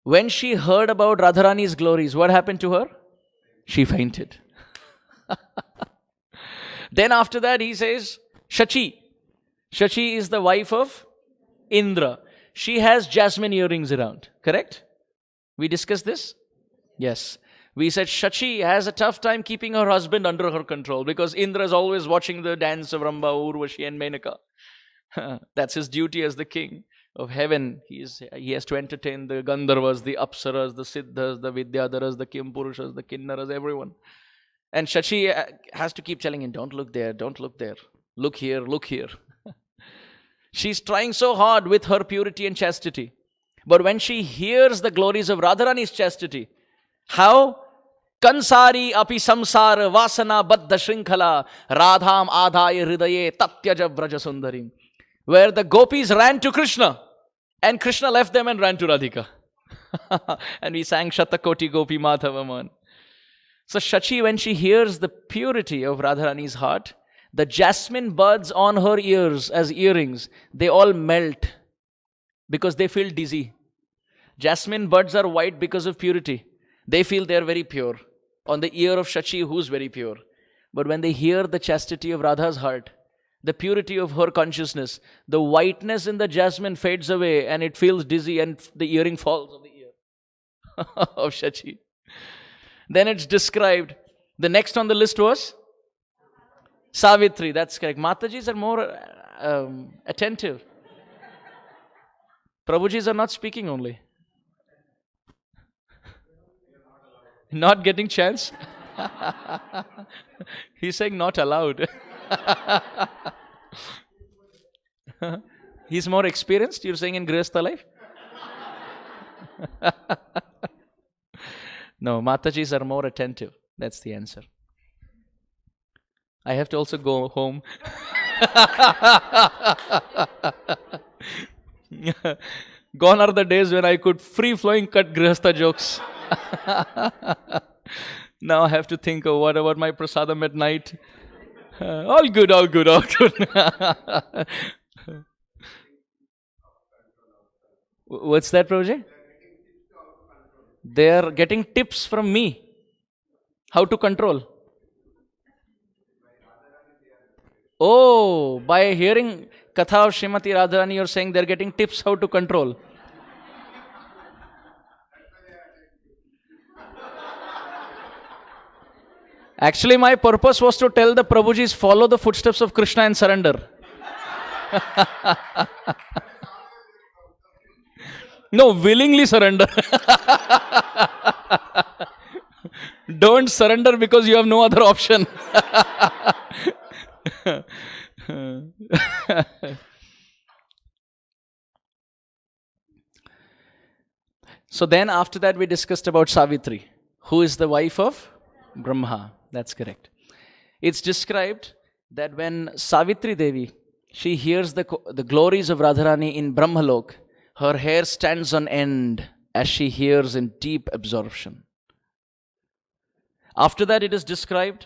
Speaker 3: when she heard about Radharani's glories, what happened to her? She fainted. Then after that he says, Shachi. Shachi is the wife of Indra. she has jasmine earrings around. Correct? We discussed this? Yes. We said Shachi has a tough time keeping her husband under her control because Indra is always watching the dance of Ramba, Urvashi and Menaka. That's his duty as the king of heaven. He has to entertain the Gandharvas, the Apsaras, the Siddhas, the Vidyadharas, the Kimpurushas, the Kinnaras, everyone. And Shachi has to keep telling him, don't look there, don't look there. Look here, look here. She's trying so hard with her purity and chastity. But when she hears the glories of Radharani's chastity, how? Kansari api samsara vasana baddha shrinkhala radham adhaya hridaye tatyaja vraja sundarim. Where the gopis ran to Krishna and Krishna left them and ran to Radhika. And we sang Shatakoti Gopi Madhavaman. So Shachi, when she hears the purity of Radharani's heart, the jasmine buds on her ears as earrings, they all melt because they feel dizzy. Jasmine buds are white because of purity. They feel they are very pure. On the ear of Shachi, who's very pure. But when they hear the chastity of Radha's heart, the purity of her consciousness, the whiteness in the jasmine fades away and it feels dizzy and the earring falls on the ear of Shachi. Then it's described. The next on the list was Savitri. That's correct. Matajis are more attentive. Prabhujis are not speaking only. Not getting chance? He's saying not allowed. He's more experienced, you're saying, in Grihastha life? No, Matajis are more attentive. That's the answer. I have to also go home. Gone are the days when I could free-flowing cut Grihastha jokes. Now I have to think of what about my prasadam at night. All good, all good, all good. What's that, project? They are getting tips from me. How to control. Oh, by hearing Katha of Srimati Radharani, you're saying they're getting tips how to control. Actually, my purpose was to tell the Prabhujis, follow the footsteps of Krishna and surrender. No, willingly surrender. Don't surrender because you have no other option. So then after that we discussed about Savitri, who is the wife of Brahma. That's correct. It's described that when Savitri Devi, she hears the glories of Radharani in Brahmalok, her hair stands on end as she hears in deep absorption. After that it is described,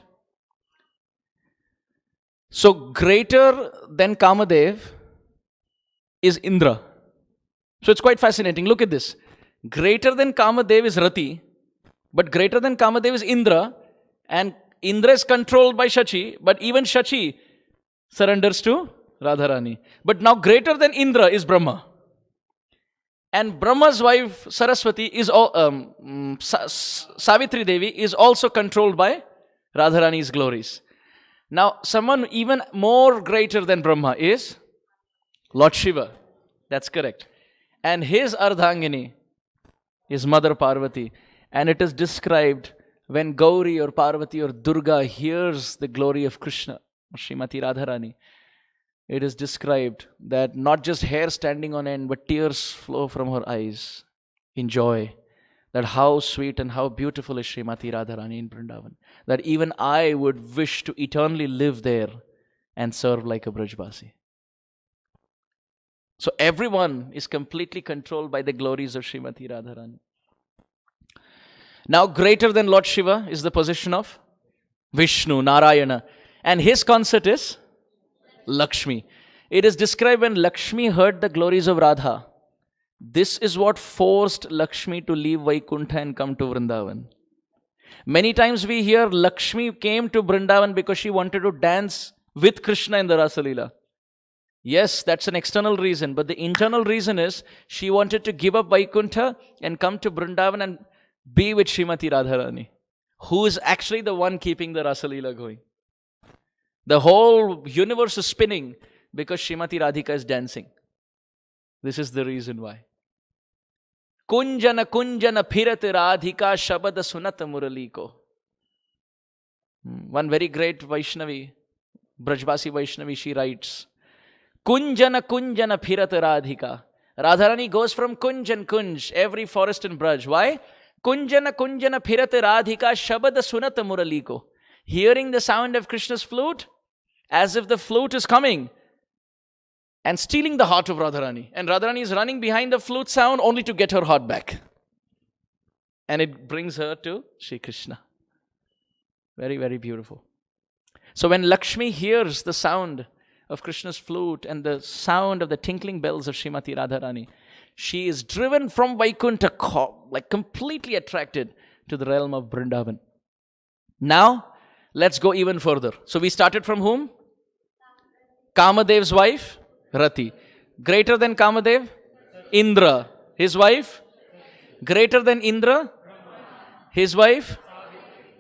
Speaker 3: so greater than Kamadev is Indra. So it's quite fascinating. Look at this. Greater than Kamadev is Rati, but greater than Kamadev is Indra, and Indra is controlled by Shachi, but even Shachi surrenders to Radharani. But now greater than Indra is Brahma. And Brahma's wife Saraswati is Savitri Devi is also controlled by Radharani's glories. Now someone even more greater than Brahma is Lord Shiva. That's correct. And his Ardhangini is Mother Parvati. And it is described when Gauri or Parvati or Durga hears the glory of Krishna, Srimati Radharani, it is described that not just hair standing on end, but tears flow from her eyes in joy. That how sweet and how beautiful is Srimati Radharani in Vrindavan. That even I would wish to eternally live there and serve like a Brajbasi. So everyone is completely controlled by the glories of Srimati Radharani. Now greater than Lord Shiva is the position of Vishnu, Narayana. And his consort is Lakshmi. It is described when Lakshmi heard the glories of Radha. This is what forced Lakshmi to leave Vaikuntha and come to Vrindavan. Many times we hear Lakshmi came to Vrindavan because she wanted to dance with Krishna in the Rasa Leela. Yes, that's an external reason, but the internal reason is she wanted to give up Vaikuntha and come to Vrindavan and be with Srimati Radharani, who is actually the one keeping the Rasa Leela going. The whole universe is spinning because Srimati Radhika is dancing. This is the reason why. Kunjana kunjana phirat Radhika shabad sunat murali ko. One very great Vaishnavi, Brajbasi Vaishnavi, she writes, Kunjana kunjana phirat Radhika. Radharani goes from Kunj and Kunj, every forest in Braj. Why? Kunjana kunjana phirat Radhika shabad sunat murali ko. Hearing the sound of Krishna's flute, as if the flute is coming and stealing the heart of Radharani. And Radharani is running behind the flute sound only to get her heart back. And it brings her to Sri Krishna. Very, very beautiful. So when Lakshmi hears the sound of Krishna's flute and the sound of the tinkling bells of Srimati Radharani, she is driven from Vaikuntha, like completely attracted to the realm of Vrindavan. Now, let's go even further. So we started from whom? Kamadev's wife, Rati. Greater than Kamadev? Indra. His wife? Greater than Indra? His wife?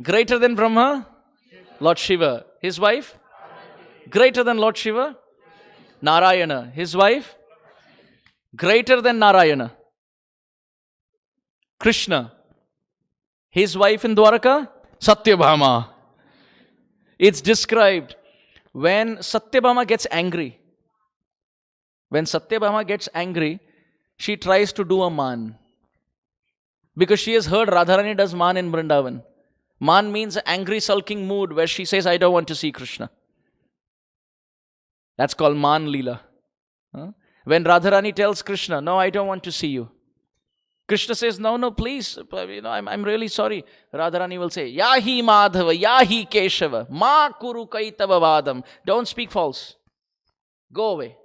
Speaker 3: Greater than Brahma? Lord Shiva. His wife? Greater than Lord Shiva? Narayana. His wife? Greater than Narayana. Krishna. His wife in Dwaraka? Satyabhama. It's described when Satyabhama gets angry. When Satyabhama gets angry, she tries to do a man. Because she has heard Radharani does man in Vrindavan. Man means an angry, sulking mood where she says, I don't want to see Krishna. That's called man Leela. When Radharani tells Krishna, no, I don't want to see you. Krishna says, no, please, I'm really sorry. Radharani will say, Yahi Madhava, Yahi Keshava, Ma Kuru Kaitava Vadam. Don't speak false. Go away.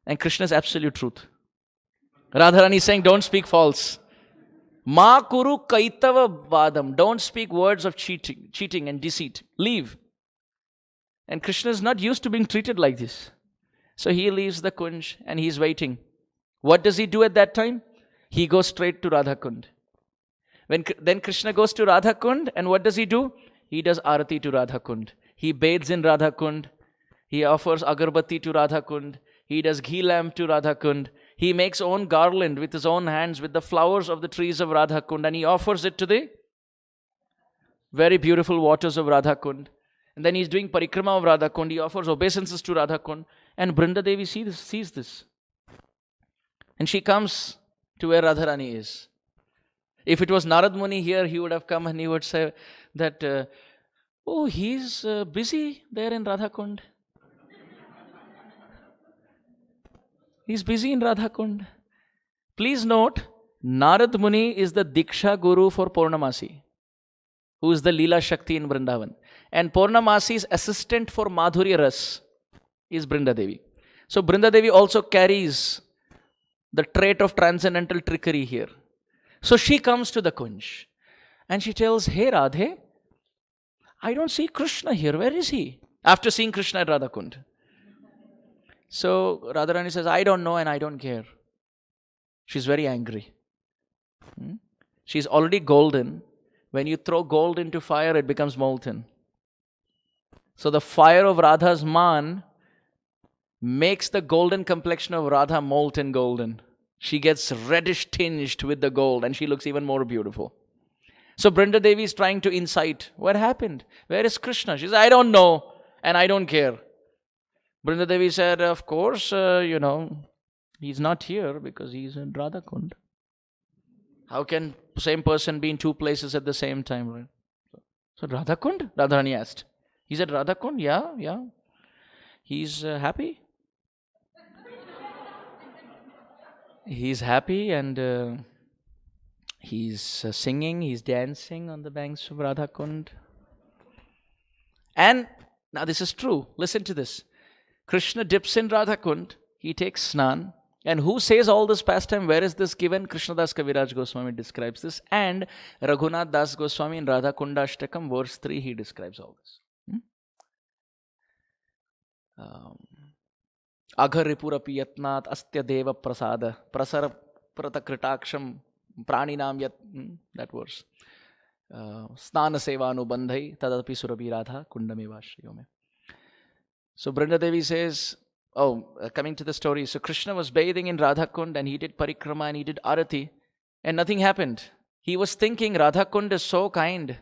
Speaker 3: And Krishna is absolute truth. Radharani is saying, don't speak false. Ma Kuru Kaitava Vadam. Don't speak words of cheating and deceit. Leave. And Krishna is not used to being treated like this. So he leaves the Kunj and he's waiting. What does he do at that time? He goes straight to Radha Kund. Then Krishna goes to Radha Kund, and what does he do? He does Arati to Radha Kund. He bathes in Radha Kund. He offers Agarbatti to Radha Kund. He does ghee lamp to Radha Kund. He makes own garland with his own hands with the flowers of the trees of Radha Kund, and he offers it to the very beautiful waters of Radha Kund. And then he's doing parikrama of Radha Kund. He offers obeisances to Radha Kund. And Brinda Devi sees this. And she comes to where Radharani is. If it was Narad Muni here, he would have come and he would say that, he's busy there in Radha Kund. He's busy in Radha Kund. Please note, Narad Muni is the Diksha Guru for Purnamasi, who is the Leela Shakti in Vrindavan. And Purnamasi's assistant for Madhurya Ras is Brinda Devi. So Brinda Devi also carries the trait of transcendental trickery here. So she comes to the Kunj and she tells, hey Radhe, I don't see Krishna here. Where is he? After seeing Krishna at Radha Kund. So Radharani says, I don't know and I don't care. She's very angry. She's already golden. When you throw gold into fire, it becomes molten. So the fire of Radha's man makes the golden complexion of Radha molten golden. She gets reddish tinged with the gold and she looks even more beautiful. So Brinda Devi is trying to incite. What happened? Where is Krishna? She says, I don't know and I don't care. Brinda Devi said, of course, he's not here because he's in Radha Kund. How can the same person be in two places at the same time? Right? So Radha Kund? Radharani asked. He said, Radha Kund? Yeah. He's happy. He's happy and he's singing, he's dancing on the banks of Radha Kund. And now this is true. Listen to this. Krishna dips in Radha Kund. He takes snan. And who says all this pastime? Where is this given? Krishnadas Kaviraj Goswami describes this. And Raghunath Das Goswami in Radha Kundashtakam verse 3, he describes all this. Agharipurapi yatnat astya deva prasada prasara pratakritaksham praninam yat. That verse. Snana sevanu bandhai tadapi surabhi radha kundameva shriyome. So Brinda Devi says, coming to the story. So Krishna was bathing in Radha Kund and he did parikrama and he did arati and nothing happened. He was thinking Radha Kund is so kind.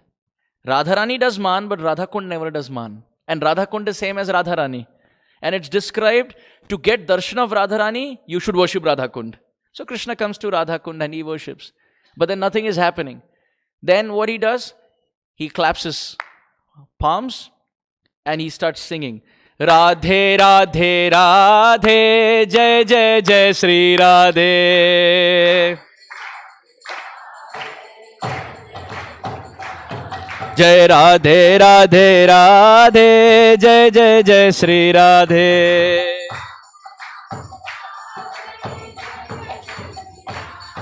Speaker 3: Radharani does man, but Radha Kund never does man. And Radha Kund is same as Radharani. And it's described, to get darshan of Radharani, you should worship Radha Kund. So Krishna comes to Radha Kund and he worships. But then nothing is happening. Then what he does? He claps his palms and he starts singing. Radhe Radhe Radhe Jai Jai Jai Sri Radhe. Jai Radhe Radhe Radhe Jai Jai Jai Sri Radhe.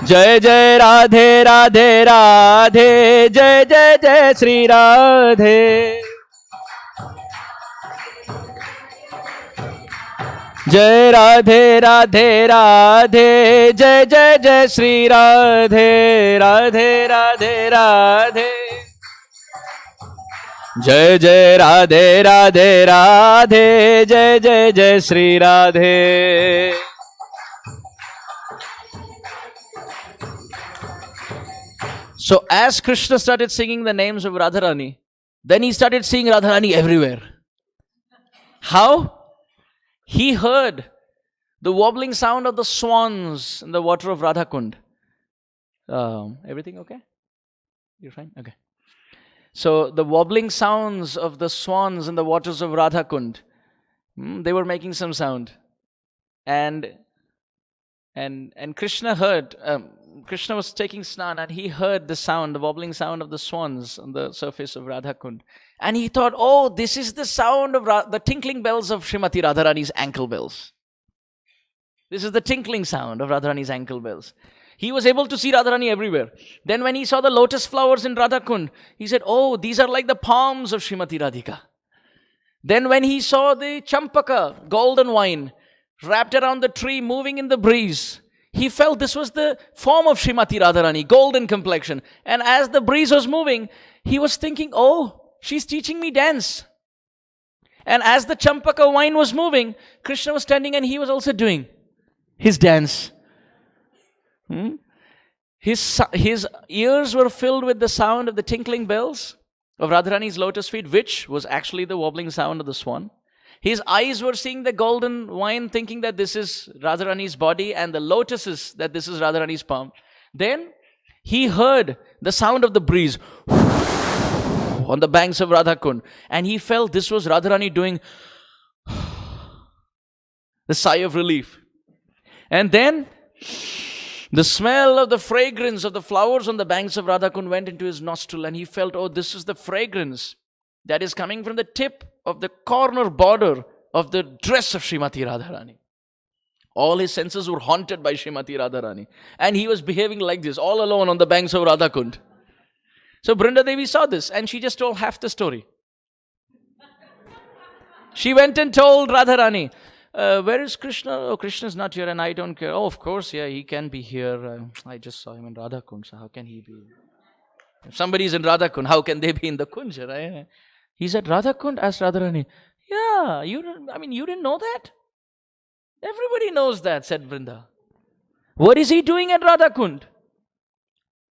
Speaker 3: Jai Jai Radhe Radhe Radhe Jai Jai Jai Sri Radhe. Jai Radhe Radhe Radhe Jai Jai Jai Sri Radhe. Radhe Radhe Radhe. Jai Jai Radhe Radhe Radhe Jai Jai Jai Sri Radhe. So as Krishna started singing the names of Radharani, then he started seeing Radharani everywhere. How? He heard the wobbling sound of the swans in the water of Radha Kund. Everything okay? You're fine? Okay. So the wobbling sounds of the swans in the waters of Radha Kund, they were making some sound. And Krishna heard, Krishna was taking snan and he heard the sound, the wobbling sound of the swans on the surface of Radha Kund. And he thought, oh, this is the sound of the tinkling bells of Srimati Radharani's ankle bells. This is the tinkling sound of Radharani's ankle bells. He was able to see Radharani everywhere. Then when he saw the lotus flowers in Radha Kund, he said, oh, these are like the palms of Srimati Radhika. Then when he saw the champaka, golden wine, wrapped around the tree, moving in the breeze, he felt this was the form of Srimati Radharani, golden complexion. And as the breeze was moving, he was thinking, oh, she's teaching me dance. And as the champaka wine was moving, Krishna was standing and he was also doing his dance. His ears were filled with the sound of the tinkling bells of Radharani's lotus feet, which was actually the wobbling sound of the swan. His eyes were seeing the golden wine, thinking that this is Radharani's body, and the lotuses, that this is Radharani's palm. Then he heard the sound of the breeze on the banks of Radha Kund, and he felt this was Radharani doing the sigh of relief. And then the smell of the fragrance of the flowers on the banks of Radha Kund went into his nostril, and he felt, oh, this is the fragrance that is coming from the tip of the corner border of the dress of Srimati Radharani. All his senses were haunted by Srimati Radharani. And he was behaving like this, all alone on the banks of Radha Kund. So Brinda Devi saw this and she just told half the story. She went and told Radharani, where is Krishna? Oh, Krishna is not here and I don't care. Oh, of course, yeah, he can be here. I just saw him in Radha Kund, so how can he be? If somebody is in Radha Kund, how can they be in the Kunj, right? He said, Radha Kund? Asked Radharani. Yeah, you didn't know that? Everybody knows that, said Vrinda. What is he doing at Radha Kund?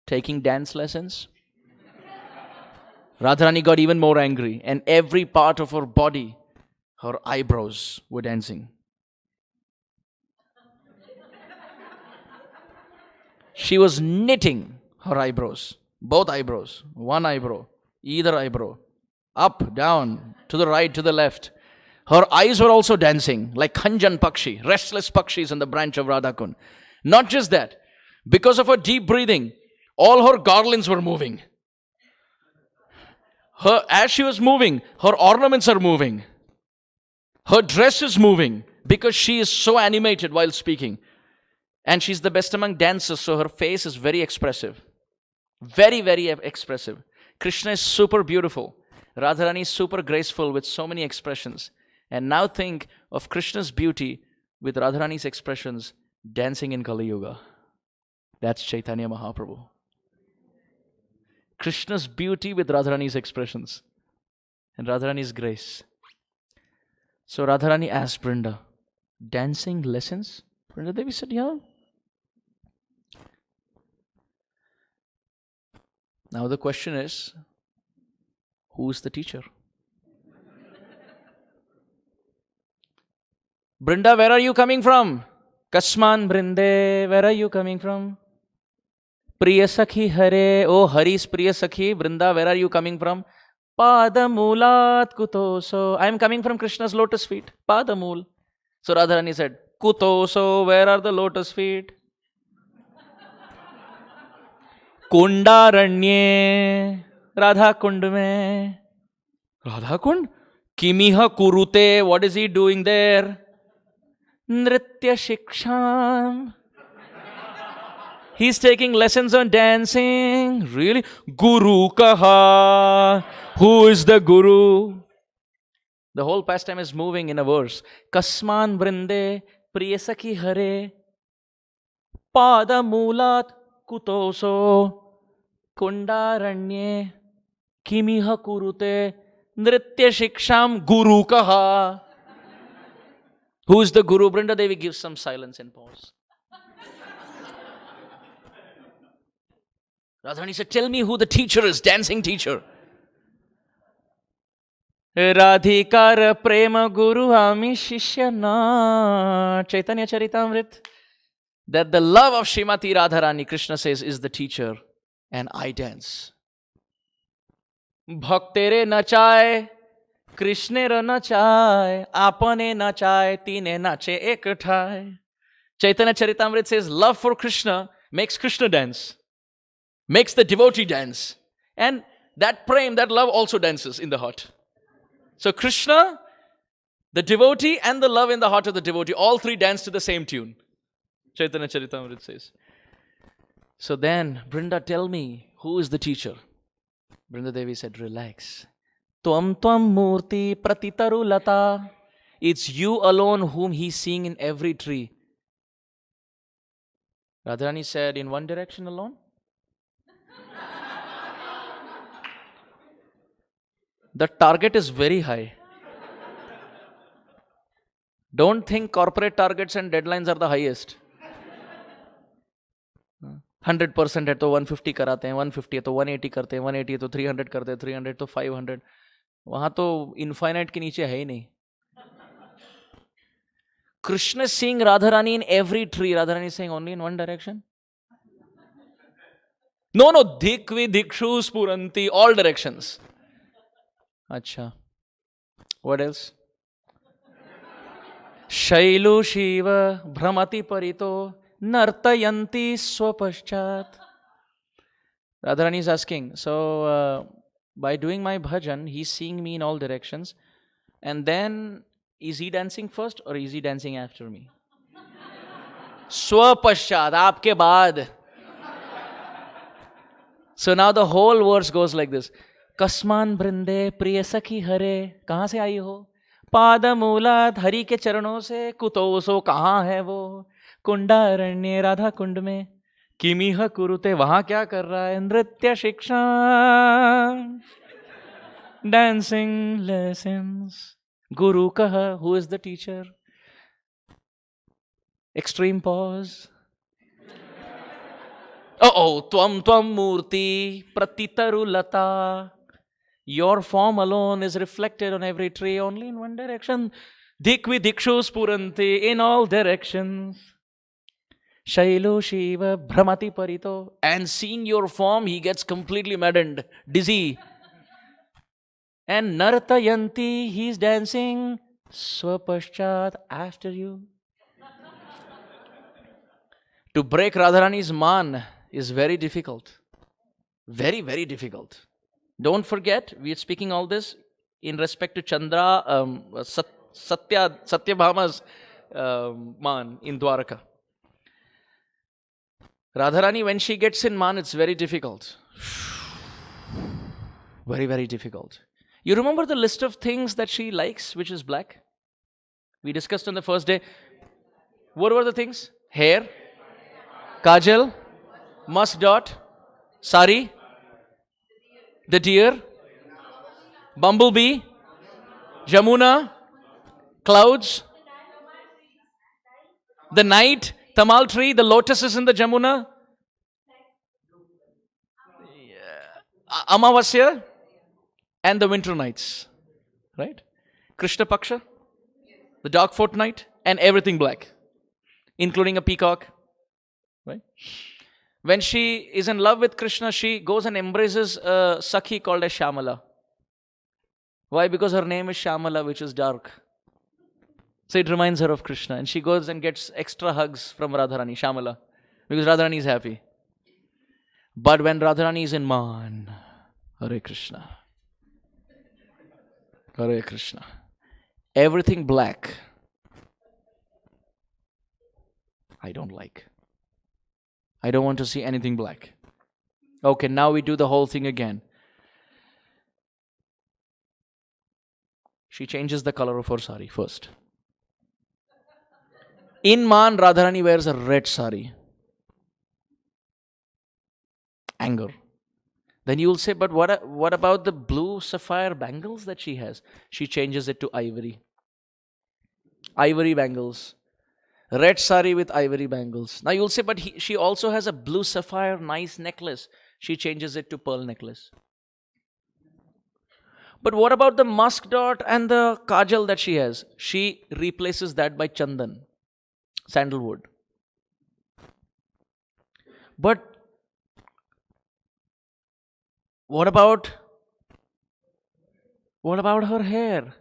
Speaker 3: Taking dance lessons. Radharani got even more angry, and every part of her body, her eyebrows were dancing. She was knitting her eyebrows, both eyebrows, one eyebrow, either eyebrow, up, down, to the right, to the left. Her eyes were also dancing like Khanjan Pakshi, restless Pakshis on the branch of Radha Kund. Not just that, because of her deep breathing, all her garlands were moving. As she was moving, her ornaments are moving. Her dress is moving because she is so animated while speaking. And she's the best among dancers, so her face is very expressive. Very, very expressive. Krishna is super beautiful. Radharani is super graceful with so many expressions. And now think of Krishna's beauty with Radharani's expressions dancing in Kali Yuga. That's Chaitanya Mahaprabhu. Krishna's beauty with Radharani's expressions and Radharani's grace. So Radharani asked Brinda, dancing lessons? Brinda Devi said, yeah. Now the question is, who's the teacher? Brinda, where are you coming from? Kasman Brinde, where are you coming from? Priya Sakhi Hare, oh Hari's Priya Sakhi, Brinda, where are you coming from? Padamulat Kutoso, I am coming from Krishna's lotus feet. Padamul. So Radharani said, Kutoso, where are the lotus feet? Kundaranye, Radha Kund mein. Radha Kund? Kimiha Kurute, what is he doing there? Nritya Shiksham. He's taking lessons on dancing. Really? Guru Kaha. Who is the Guru? The whole pastime is moving in a verse. Kasman Brinde Priyasaki Hare Pada Mulat Kutoso Kundaranye Kimiha Kurute Nritya Shiksham Guru Kaha. Who is the Guru? Brinda Devi gives some silence and pause. Radharani said, tell me who the teacher is, dancing teacher. Radhikar Prema Guru Ami Shishyana. Chaitanya Charitamrit. That the love of Srimati Radharani, Krishna says, is the teacher. And I dance. Bhaktere nachaye, Krishne ra nachaye, apane nachaye, tine nache ekathaye. Chaitanya Charitamrit says, love for Krishna makes Krishna dance. Makes the devotee dance. And that prem, that love also dances in the heart. So Krishna, the devotee, and the love in the heart of the devotee, all three dance to the same tune. Chaitanya Charitamrita says. So then, Brinda, tell me, who is the teacher? Brinda Devi said, relax. Tvam tvam murti pratitaru lata. It's you alone whom he's seeing in every tree. Radharani said, in one direction alone? The target is very high. Don't think corporate targets and deadlines are the highest. 100% है तो 150 कराते हैं, 150 है तो 180 करते हैं, 180 है तो 300 करते हैं, 300 तो 500. वहां तो infinite के नीचे है ही नहीं. Krishna is seeing Radharani in every tree. Radharani is saying only in one direction. No, dhikvi dikshu spuranti, all directions. Acha. What else? Shailu Shiva Brahmati Parito Nartayanti Swapaschat. Radharani is asking, so by doing my bhajan, he's seeing me in all directions. And then, is he dancing first or is he dancing after me? Swapaschat, aapke baad. So now the whole verse goes like this. Kasman Brinde Priya Sakhi Hare. कहाँ से आई हो? पादमूलात हरि के चरणों से. कुतोसो कहाँ है वो? कुंडारण्य राधा कुंड में. किमिह कुरुते, वहाँ क्या कर रहा है? नृत्य शिक्षा. Dancing lessons. Guru kaha, who is the teacher? Extreme pause. Tvam murti pratitaru lata. Your form alone is reflected on every tree only in one direction. Dikvi dikshu spuranti, in all directions. Shailu Shiva Brahmati Parito. And seeing your form, he gets completely maddened, dizzy. And Nartayanti, he's dancing Swapaschat, after you. To break Radharani's man is very difficult. Very, very difficult. Don't forget, we are speaking all this in respect to Chandra, Satyabhama's man in Dwaraka. Radharani, when she gets in man, it's very difficult. Very, very difficult. You remember the list of things that she likes, which is black? We discussed on the first day. What were the things? Hair, kajal, musk dot, sari, the deer, bumblebee, Jamuna, clouds, the night, tamal tree, the lotuses in the Jamuna, Amavasya, and the winter nights. Right? Krishna Paksha, the dark fortnight, and everything black, including a peacock. Right? When she is in love with Krishna, she goes and embraces a Sakhi called as Shamala. Why? Because her name is Shamala, which is dark. So it reminds her of Krishna. And she goes and gets extra hugs from Radharani, Shamala, because Radharani is happy. But when Radharani is in Man, Hare Krishna, Hare Krishna, everything black, I don't like. I don't want to see anything black. Okay, now we do the whole thing again. She changes the color of her sari first. In Man, Radharani wears a red sari. Anger. Then you will say, but what about the blue sapphire bangles that she has? She changes it to ivory. Ivory bangles. Red sari with ivory bangles. Now you will say, but she also has a blue sapphire nice necklace. She changes it to pearl necklace. But what about the musk dot and the kajal that she has? She replaces that by chandan, sandalwood. But what about her hair?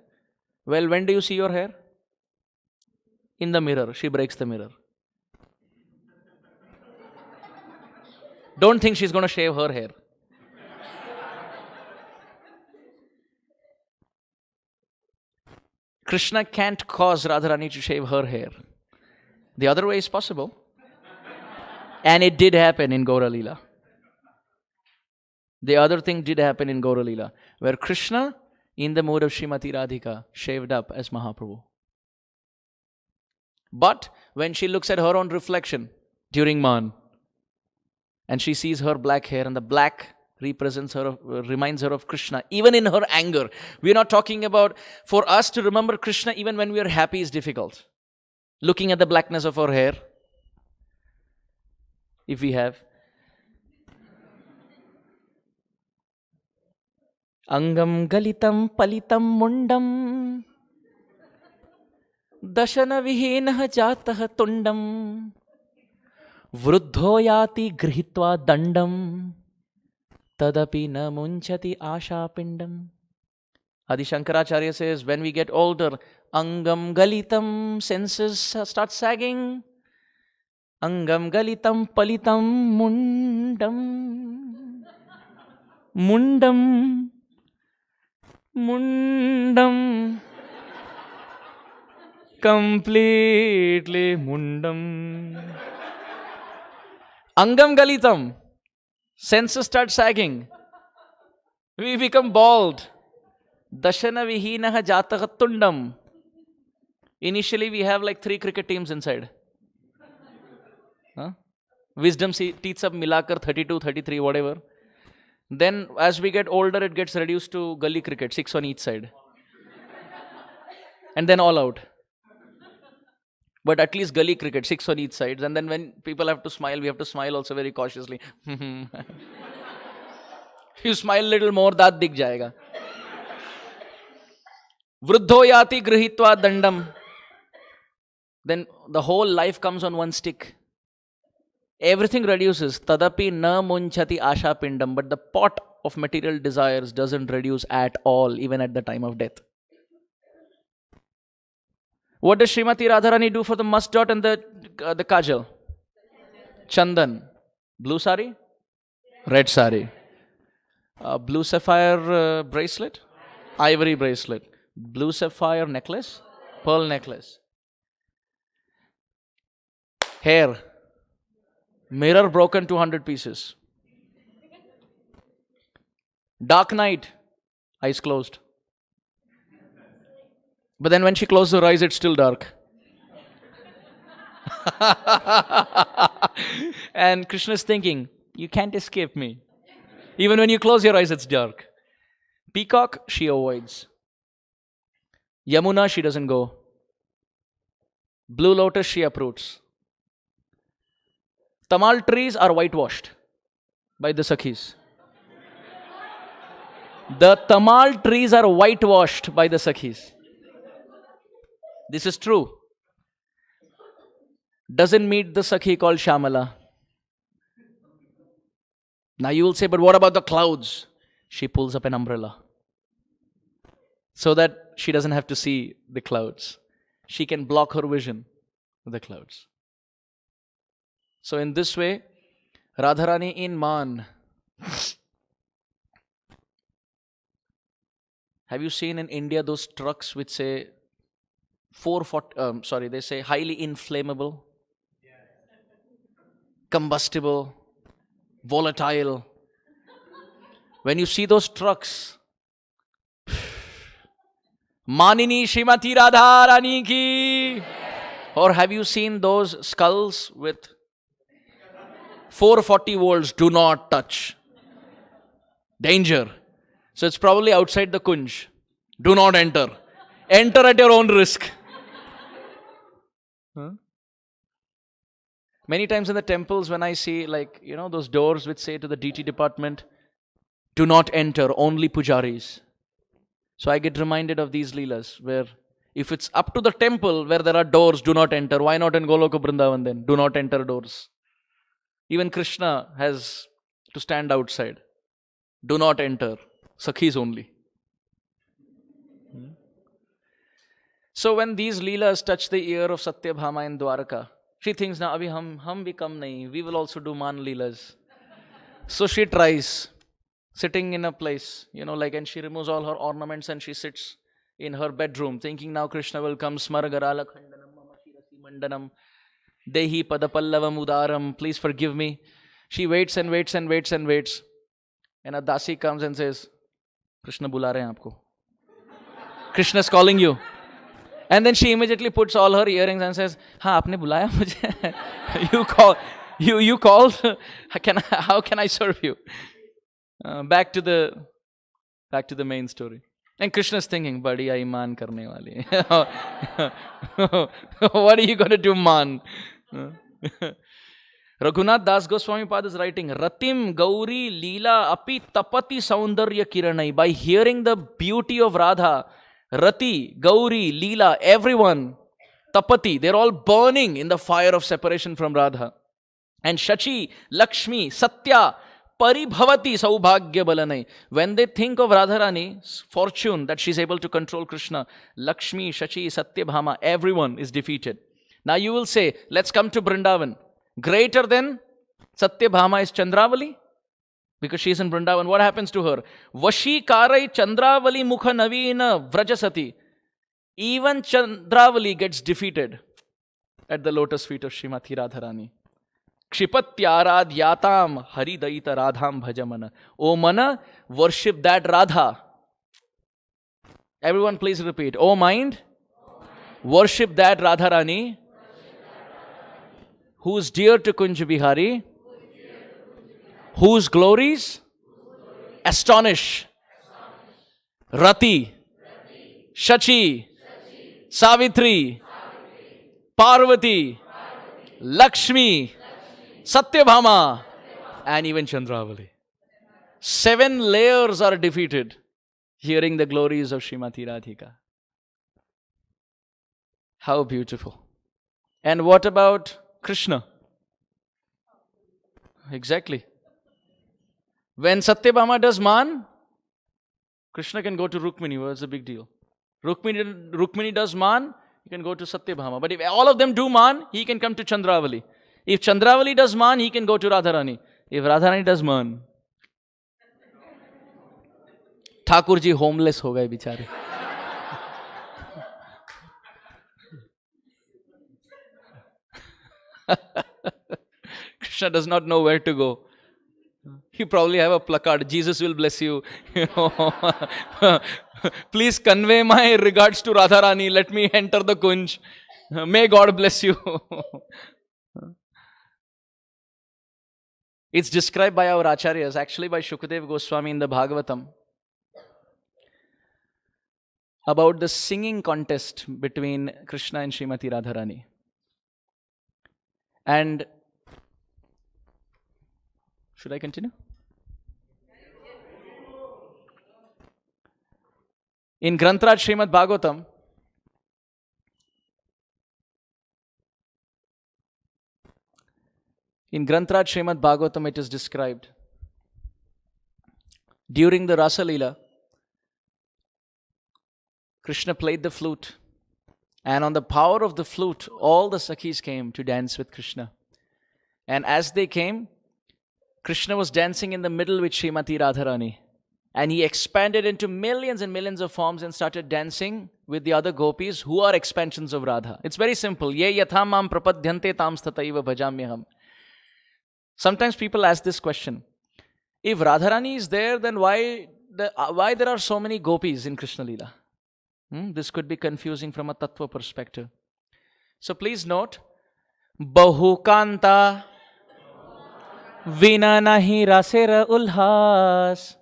Speaker 3: Well, when do you see your hair? In the mirror. She breaks the mirror. Don't think she's going to shave her hair. Krishna can't cause Radharani to shave her hair. The other way is possible. And it did happen in Gaura Leela. The other thing did happen in Gaura Leela, where Krishna, in the mood of Srimati Radhika, shaved up as Mahaprabhu. But when she looks at her own reflection during Man, and she sees her black hair, and the black reminds her of Krishna, even in her anger. We are not talking about, for us to remember Krishna even when we are happy is difficult. Looking at the blackness of her hair, if we have. Angam galitam palitam mundam dashana vihenah jatah tundam vruddho yati grihitva dandam tadapi na munchati asha pindam. Adi Shankaracharya says, when we get older, angam galitam, senses start sagging. Angam galitam palitam mundam. Mundam. Mundam. Completely mundam. Angam galitam. Senses start sagging. We become bald. Dashana vihinaha jataha tundam. Initially we have like 3 cricket teams inside. Wisdom teeth sab milakar 32, 33, whatever. Then as we get older, it gets reduced to gully cricket, 6 on each side. And then all out. But at least gully cricket, 6 on each side. And then when people have to smile, we have to smile also very cautiously. You smile a little more, that dig jayega. Vruddho yati grihitva dandam. Then the whole life comes on one stick. Everything reduces. Tadapi na munchati asha pindam. But the pot of material desires doesn't reduce at all, even at the time of death. What does Srimati Radharani do for the musk dot and the kajal? Chandan. Blue sari? Red sari. Blue sapphire bracelet? Ivory bracelet. Blue sapphire necklace? Pearl necklace. Hair. Mirror broken 200 pieces. Dark night. Eyes closed. But then when she closes her eyes, it's still dark. And Krishna is thinking, you can't escape me. Even when you close your eyes, it's dark. Peacock, she avoids. Yamuna, she doesn't go. Blue lotus, she uproots. Tamal trees are whitewashed by the Sakhis. The Tamal trees are whitewashed by the Sakhis. This is true. Doesn't meet the Sakhi called Shamala. Now you will say, but what about the clouds? She pulls up an umbrella so that she doesn't have to see the clouds. She can block her vision with the clouds. So in this way, Radharani in Man. Have you seen in India those trucks which say 440, they say highly inflammable, combustible, volatile. When you see those trucks, Manini Srimati Radharani ki. Or have you seen those skulls with 440 volts, do not touch, danger. So it's probably outside the kunj. Do not enter. Enter at your own risk. Many times in the temples when I see those doors which say to the DT department, do not enter, only pujaris. So I get reminded of these leelas where if it's up to the temple where there are doors, do not enter. Why not in Goloka Vrindavan then? Do not enter doors. Even Krishna has to stand outside. Do not enter. Sakhis only. So when these leelas touch the ear of Satyabhama in Dwaraka, she thinks, now abhi hum bhi kam nahi, we will also do man leelas. So she tries, sitting in a place, and she removes all her ornaments and she sits in her bedroom, thinking now Krishna will come, smargarala khandanam mama shirasi mandanam, dehi padapallavam udaram, please forgive me. She waits and waits and waits and waits. And a Dāsi comes and says, Krishna bula rahe hain aapko. Krishna is calling you. And then she immediately puts all her earrings and says, हाँ आपने बुलाया मुझे. You called. How can I serve you? Back to the main story. And Krishna is thinking, बढ़िया ईमान करने वाली. What are you going to do, man? Raghunath Das Goswami Pad is writing, Ratim Gauri Leela Api Tapati Saundarya Kiranai. By hearing the beauty of Radha, Rati, Gauri, Leela, everyone, Tapati, they're all burning in the fire of separation from Radha. And Shachi, Lakshmi, Satya, Paribhavati Saubhagya Balanai. When they think of Radharani's fortune that she's able to control Krishna, Lakshmi, Shachi, Satyabhama, everyone is defeated. Now you will say, let's come to Vrindavan. Greater than Satyabhama is Chandravali, because she is in Vrindavan. What happens to her? Vashi Karai Chandravali Mukha Navina Vrajasati. Even Chandravali gets defeated at the lotus feet of Srimati Radharani. Kshipatyarad Yatam Haridaita Radham Bhajamana. O Mana, worship that Radha. Everyone please repeat. O mind, worship that Radharani, who is dear to Kunj Bihari, whose glories astonish Rati, Shachi, Savitri, Parvati, Lakshmi, Satyabhama, and even Chandravali. 7 layers are defeated hearing the glories of Srimati Radhika. How beautiful. And what about Krishna? Exactly. When Satyabhama does man, Krishna can go to Rukmini. What's the big deal? Rukmini does man, he can go to Satyabhama. But if all of them do man, he can come to Chandravali. If Chandravali does man, he can go to Radharani. If Radharani does man, Thakur ji homeless ho gaye bichare. Krishna does not know where to go. You probably have a placard, Jesus will bless you. Please convey my regards to Radharani, let me enter the kunj. May God bless you. It's described by our acharyas, actually by Shukadev Goswami in the Bhagavatam, about the singing contest between Krishna and Srimati Radharani. And should I continue? In Grantraj Srimad Bhagavatam, it is described during the Rasa Leela, Krishna played the flute, and on the power of the flute, all the Sakhis came to dance with Krishna. And as they came, Krishna was dancing in the middle with Srimati Radharani. And he expanded into millions and millions of forms and started dancing with the other gopis who are expansions of Radha. It's very simple. Ye yatham mam prapadyante tam stataiva bhajamyaham. Sometimes people ask this question. If Radharani is there, then why there are so many gopis in Krishna Leela? This could be confusing from a tattva perspective. So please note, Bahukanta Vina nahi rasera ulhas.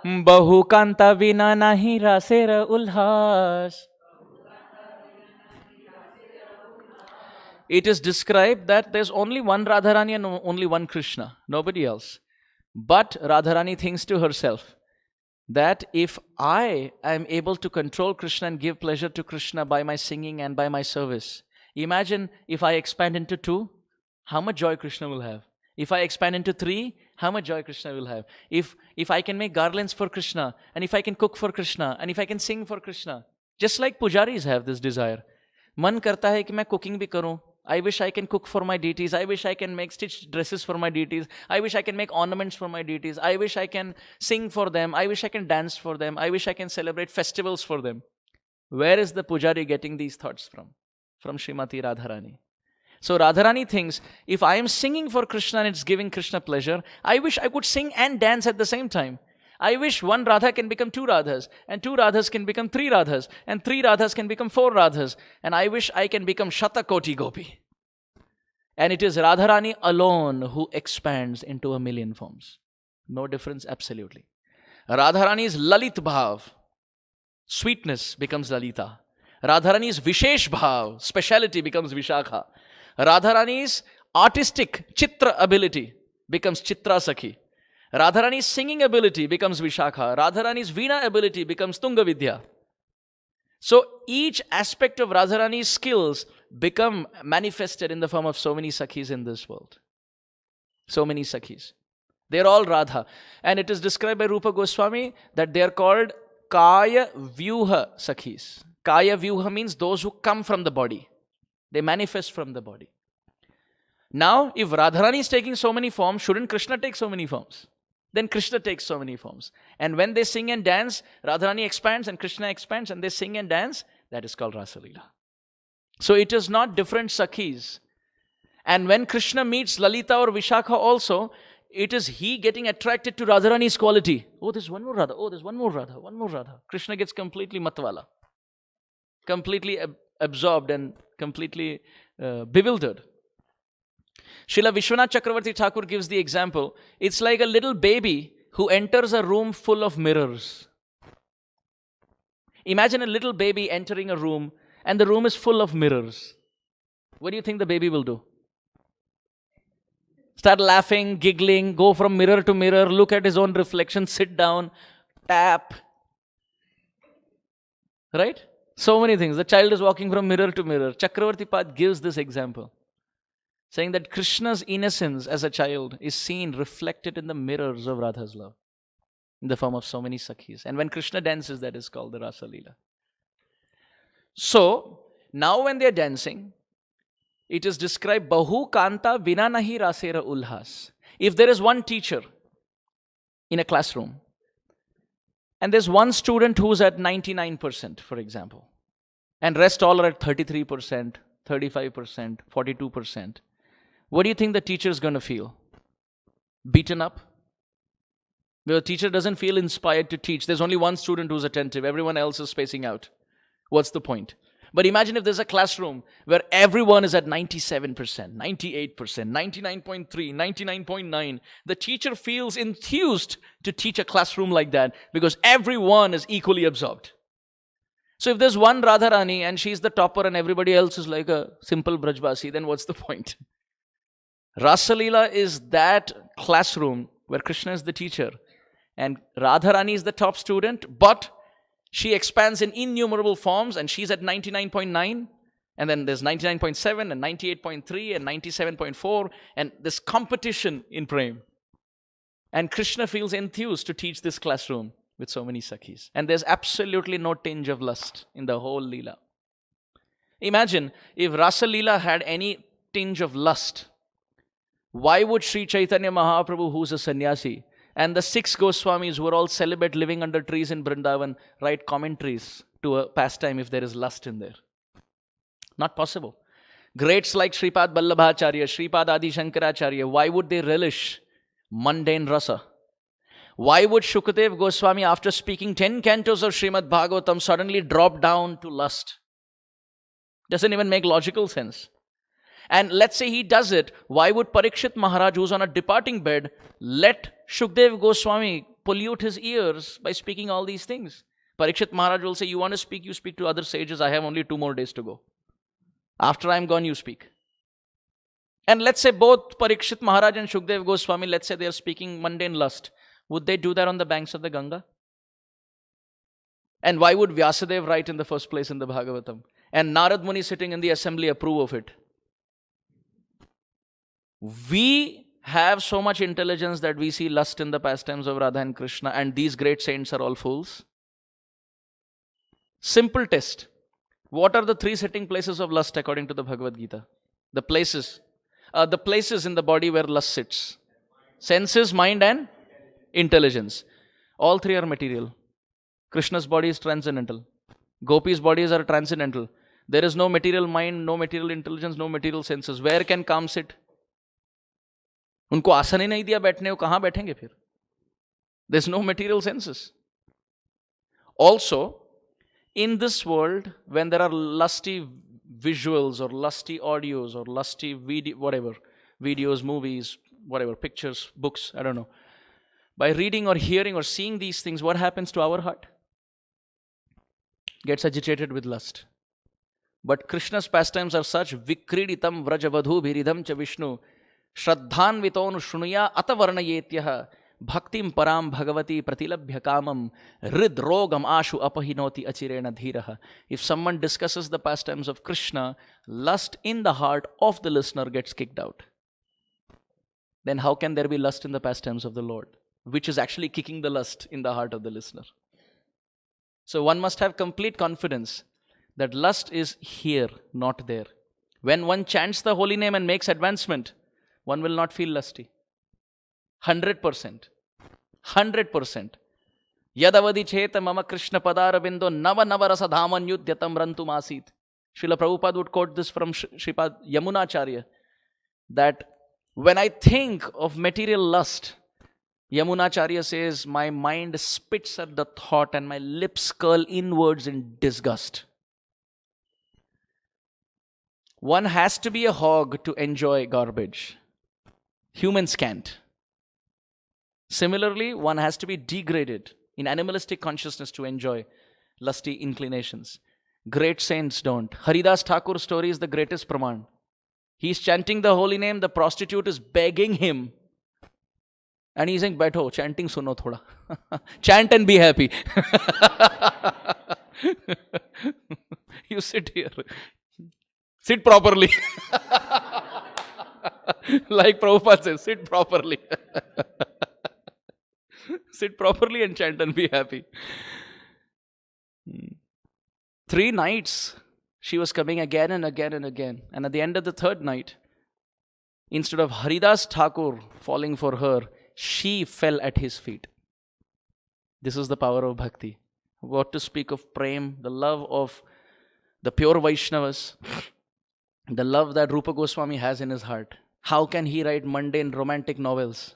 Speaker 3: Bahukanta vina nahi rasera ulhas. It is described that there's only one Radharani and only one Krishna, nobody else. But Radharani thinks to herself that if I am able to control Krishna and give pleasure to Krishna by my singing and by my service, imagine if I expand into 2, how much joy Krishna will have. If I expand into 3, how much joy Krishna will have. If I can make garlands for Krishna, and if I can cook for Krishna, and if I can sing for Krishna, just like pujaris have this desire. Man karta hai ki main cooking bhi karu. I wish I can cook for my deities. I wish I can make stitched dresses for my deities. I wish I can make ornaments for my deities. I wish I can sing for them. I wish I can dance for them. I wish I can celebrate festivals for them. Where is the pujari getting these thoughts from? From Srimati Radharani. So Radharani thinks, if I am singing for Krishna and it's giving Krishna pleasure, I wish I could sing and dance at the same time. I wish one Radha can become 2 Radhas, and 2 Radhas can become 3 Radhas, and 3 Radhas can become 4 Radhas, and I wish I can become Shatakoti Gopi. And it is Radharani alone who expands into 1,000,000 forms. No difference, absolutely. Radharani's Lalit Bhav, sweetness, becomes Lalita. Radharani's Vishesh Bhav, speciality, becomes Vishakha. Radharani's artistic Chitra ability becomes Chitra Sakhi. Radharani's singing ability becomes Vishakha. Radharani's Veena ability becomes Tunga Vidya. So each aspect of Radharani's skills become manifested in the form of so many Sakhis in this world. So many Sakhis. They're all Radha. And it is described by Rupa Goswami that they're called Kaya Vyuha Sakhis. Kaya Vyuha means those who come from the body. They manifest from the body. Now, if Radharani is taking so many forms, shouldn't Krishna take so many forms? Then Krishna takes so many forms. And when they sing and dance, Radharani expands and Krishna expands and they sing and dance. That is called Rasa Leela. So it is not different Sakhis. And when Krishna meets Lalita or Vishakha also, it is he getting attracted to Radharani's quality. Oh, there's one more Radha. Oh, there's one more Radha. One more Radha. Krishna gets completely matwala. Completely absorbed and completely bewildered. Srila Vishwanath Chakravarti Thakur gives the example. It's like a little baby who enters a room full of mirrors. Imagine a little baby entering a room and the room is full of mirrors. What do you think the baby will do? Start laughing, giggling, go from mirror to mirror, look at his own reflection, sit down, tap. Right? So many things. The child is walking from mirror to mirror. Chakravarti Pad gives this example, saying that Krishna's innocence as a child is seen reflected in the mirrors of Radha's love in the form of so many Sakhis. And when Krishna dances, that is called the Rasa Leela. So, now when they are dancing, it is described, Bahu Kanta Vina Nahi Rasera Ulhas. If there is one teacher in a classroom, and there's one student who's at 99%, for example, and rest all are at 33%, 35%, 42%, what do you think the teacher is going to feel? Beaten up? The teacher doesn't feel inspired to teach. There's only one student who's attentive. Everyone else is spacing out. What's the point? But imagine if there's a classroom where everyone is at 97%, 98%, 99.3, 99.9. The teacher feels enthused to teach a classroom like that because everyone is equally absorbed. So if there's one Radharani and she's the topper and everybody else is like a simple Brajbasi, then what's the point? Rasalila is that classroom where Krishna is the teacher and Radharani is the top student, but she expands in innumerable forms and she's at 99.9, and then there's 99.7 and 98.3 and 97.4, and this competition in Prem. And Krishna feels enthused to teach this classroom with so many Sakhis. And there's absolutely no tinge of lust in the whole Leela. Imagine if Rasa Leela had any tinge of lust. Why would Sri Chaitanya Mahaprabhu, who's a sannyasi, and the 6 Goswamis who are all celibate living under trees in Vrindavan write commentaries to a pastime if there is lust in there? Not possible. Greats like Sripad Vallabhacharya, Sripad Adi Shankaracharya, why would they relish mundane rasa? Why would Shukadev Goswami, after speaking 10 cantos of Srimad Bhagavatam, suddenly drop down to lust? Doesn't even make logical sense. And let's say he does it, why would Parikshit Maharaj, who's on a departing bed, let Shukdev Goswami pollute his ears by speaking all these things? Parikshit Maharaj will say, you want to speak, you speak to other sages, I have only 2 more days to go. After I'm gone, you speak. And let's say both Parikshit Maharaj and Shukdev Goswami, let's say they are speaking mundane lust. Would they do that on the banks of the Ganga? And why would Vyasadev write in the first place in the Bhagavatam? And Narad Muni sitting in the assembly approve of it? We have so much intelligence that we see lust in the pastimes of Radha and Krishna, and these great saints are all fools. Simple test. What are the 3 sitting places of lust according to the Bhagavad Gita? The places in the body where lust sits. Senses, mind and intelligence. All 3 are material. Krishna's body is transcendental. Gopi's bodies are transcendental. There is no material mind, no material intelligence, no material senses. Where can calm sit? उनको आसन ही नहीं दिया बैठने को, कहां बैठेंगे फिर? There's no material senses. Also, in this world, when there are lusty visuals or lusty audios or lusty videos, movies, whatever, pictures, books, I don't know. By reading or hearing or seeing these things, what happens to our heart? Gets agitated with lust. But Krishna's pastimes are such, vikriditam vrajavadhu bhiridam cha Vishnu Shraddhan vitonu shrunuya atavarnayetyah bhaktim param bhagavati pratilabhya kamam ridrogam ashu apahinoti achirena dhiraha. If someone discusses the pastimes of Krishna, lust in the heart of the listener gets kicked out. Then how can there be lust in the pastimes of the Lord, which is actually kicking the lust in the heart of the listener? So one must have complete confidence that lust is here, not there. When one chants the holy name and makes advancement, one will not feel lusty. 100%. 100%. Yadavadi cheta mama Krishna padarabindo nava nava rasa dhaman yudhyatam rantum asit. Srila Prabhupada would quote this from Sripad Yamunacharya, that when I think of material lust, Yamunacharya says, my mind spits at the thought and my lips curl inwards in disgust. One has to be a hog to enjoy garbage. Humans can't. Similarly, one has to be degraded in animalistic consciousness to enjoy lusty inclinations. Great saints don't. Haridas Thakur's story is the greatest praman. He's chanting the holy name, the prostitute is begging him. And he's saying, Baitho, chanting suno thoda. Chant and be happy. You sit here. Sit properly. Like Prabhupada says, sit properly. Sit properly and chant and be happy. 3 nights she was coming again and again and again. And at the end of the 3rd night, instead of Haridas Thakur falling for her, she fell at his feet. This is the power of bhakti. What to speak of prem, the love of the pure Vaishnavas, the love that Rupa Goswami has in his heart. How can he write mundane romantic novels?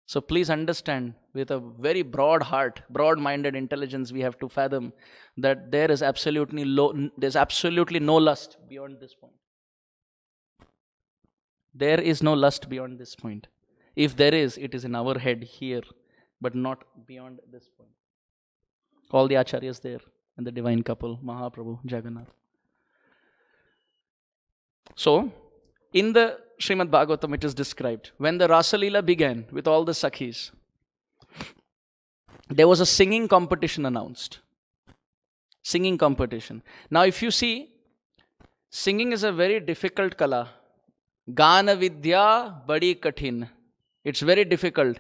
Speaker 3: So please understand, with a very broad heart, broad-minded intelligence, we have to fathom that there's absolutely no lust beyond this point. There is no lust beyond this point. If there is, it is in our head here, but not beyond this point. All the acharyas there and the divine couple, Mahaprabhu, Jagannath. So, in the Srimad Bhagavatam it is described, when the Rasa Leela began with all the Sakhis, there was a singing competition announced. Singing competition. Now if you see, singing is a very difficult kala. Gana Vidya Badi Kathin. It's very difficult.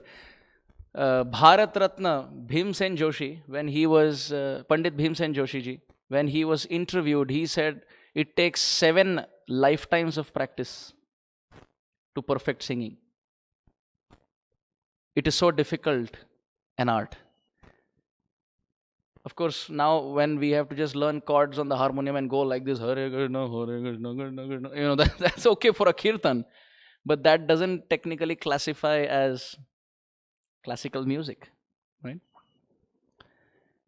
Speaker 3: Bharat Ratna Bhimsen Joshi, when he was, Pandit Bhimsen Joshi ji, when he was interviewed, he said it takes 7 lifetimes of practice to perfect singing. It is so difficult an art. Of course, now when we have to just learn chords on the harmonium and go like this, Hare Krishna, Hare Krishna, Krishna Krishna, you know, that's okay for a kirtan, but that doesn't technically classify as classical music, right?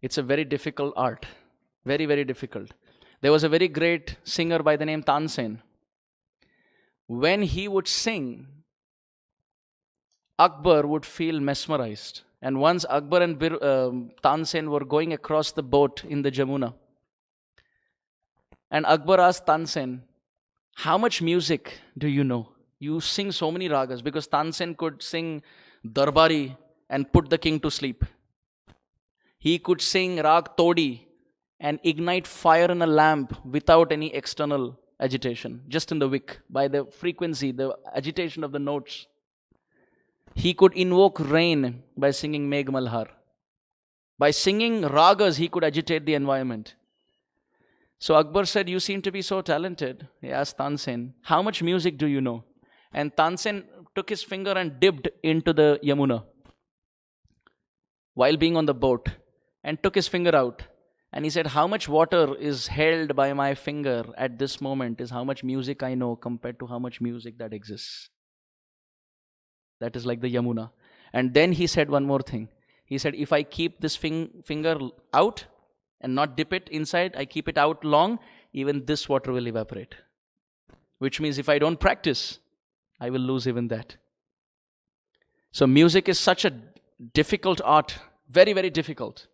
Speaker 3: It's a very difficult art, very, very difficult. There was a very great singer by the name Tansen. When he would sing, Akbar would feel mesmerized. And once Akbar and Tansen were going across the boat in the Jamuna, and Akbar asked Tansen, how much music do you know? You sing so many ragas, because Tansen could sing Darbari and put the king to sleep. He could sing Rag Todi and ignite fire in a lamp without any external agitation, just in the wick, by the frequency, the agitation of the notes. He could invoke rain by singing Megh Malhar. By singing ragas, he could agitate the environment. So Akbar said, you seem to be so talented. He asked Tansen, how much music do you know? And Tansen took his finger and dipped into the Yamuna while being on the boat, and took his finger out. And he said, how much water is held by my finger at this moment is how much music I know compared to how much music that exists. That is like the Yamuna. And then he said one more thing. He said, if I keep this finger out and not dip it inside, I keep it out long, even this water will evaporate. Which means if I don't practice, I will lose even that. So music is such a difficult art, very, very difficult.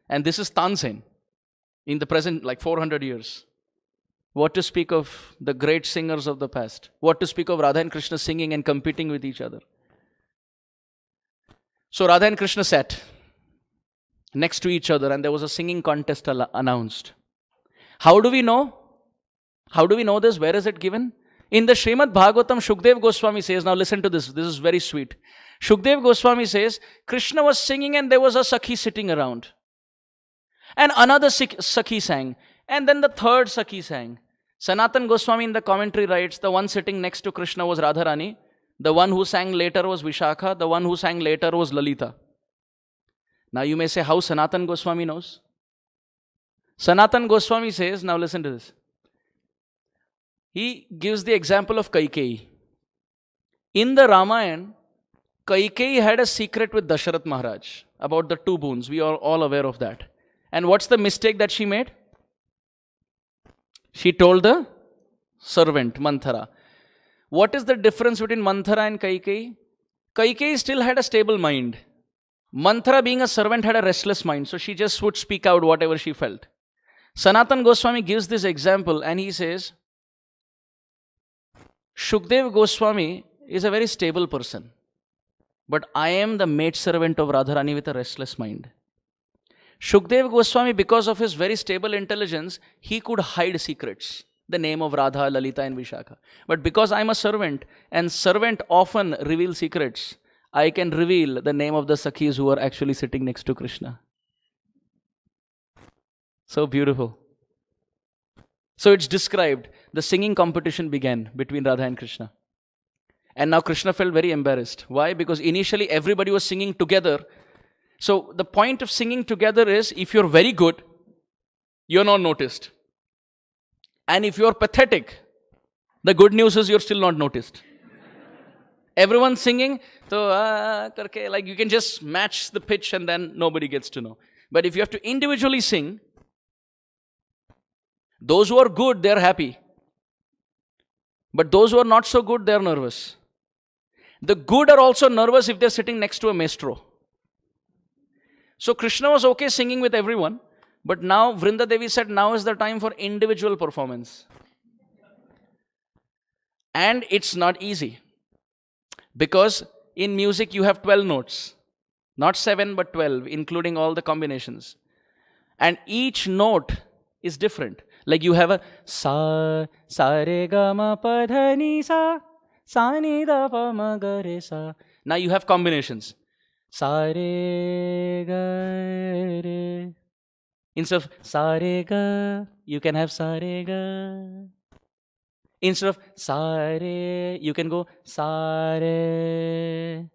Speaker 3: And this is Tansen in the present, like 400 years. What to speak of the great singers of the past? What to speak of Radha and Krishna singing and competing with each other? So Radha and Krishna sat next to each other, and there was a singing contest announced. How do we know? How do we know this? Where is it given? In the Srimad Bhagavatam, Shukdev Goswami says, now listen to this, this is very sweet. Shukdev Goswami says, Krishna was singing and there was a Sakhi sitting around. And another Sakhi sang. And then the third Sakhi sang. Sanatan Goswami in the commentary writes, the one sitting next to Krishna was Radharani. The one who sang later was Vishakha. The one who sang later was Lalita. Now you may say, how Sanatan Goswami knows? Sanatan Goswami says, now listen to this. He gives the example of Kaikeyi. In the Ramayana, Kaikeyi had a secret with Dasharath Maharaj about the 2 boons. We are all aware of that. And what's the mistake that she made? She told the servant, Manthara. What is the difference between Manthara and Kaikeyi? Kaikeyi still had a stable mind. Manthara, being a servant, had a restless mind. So she just would speak out whatever she felt. Sanatan Goswami gives this example and he says, Shukdev Goswami is a very stable person. But I am the maidservant of Radharani with a restless mind. Shukdev Goswami, because of his very stable intelligence, he could hide secrets. The name of Radha, Lalita and Vishakha. But because I am a servant, and servant often reveal secrets, I can reveal the name of the Sakhis who are actually sitting next to Krishna. So beautiful. So it's described, the singing competition began between Radha and Krishna. And now Krishna felt very embarrassed. Why? Because initially everybody was singing together. So the point of singing together is, if you're very good, you're not noticed. And if you're pathetic, the good news is you're still not noticed. Everyone's singing, so karke, like you can just match the pitch and then nobody gets to know. But if you have to individually sing, those who are good, they're happy. But those who are not so good, they're nervous. The good are also nervous if they're sitting next to a maestro. So Krishna was okay singing with everyone, but now Vrinda Devi said, now is the time for individual performance. And it's not easy. Because in music you have 12 notes. Not 7 but 12, including all the combinations. And each note is different. Like you have a sa, re ga ma pa dha ni sa, ni da pa ma ga re sa. Now you have combinations. Sa re ga re. Instead of sa re ga, you can have sa re ga. Instead of sa re, you can go sa re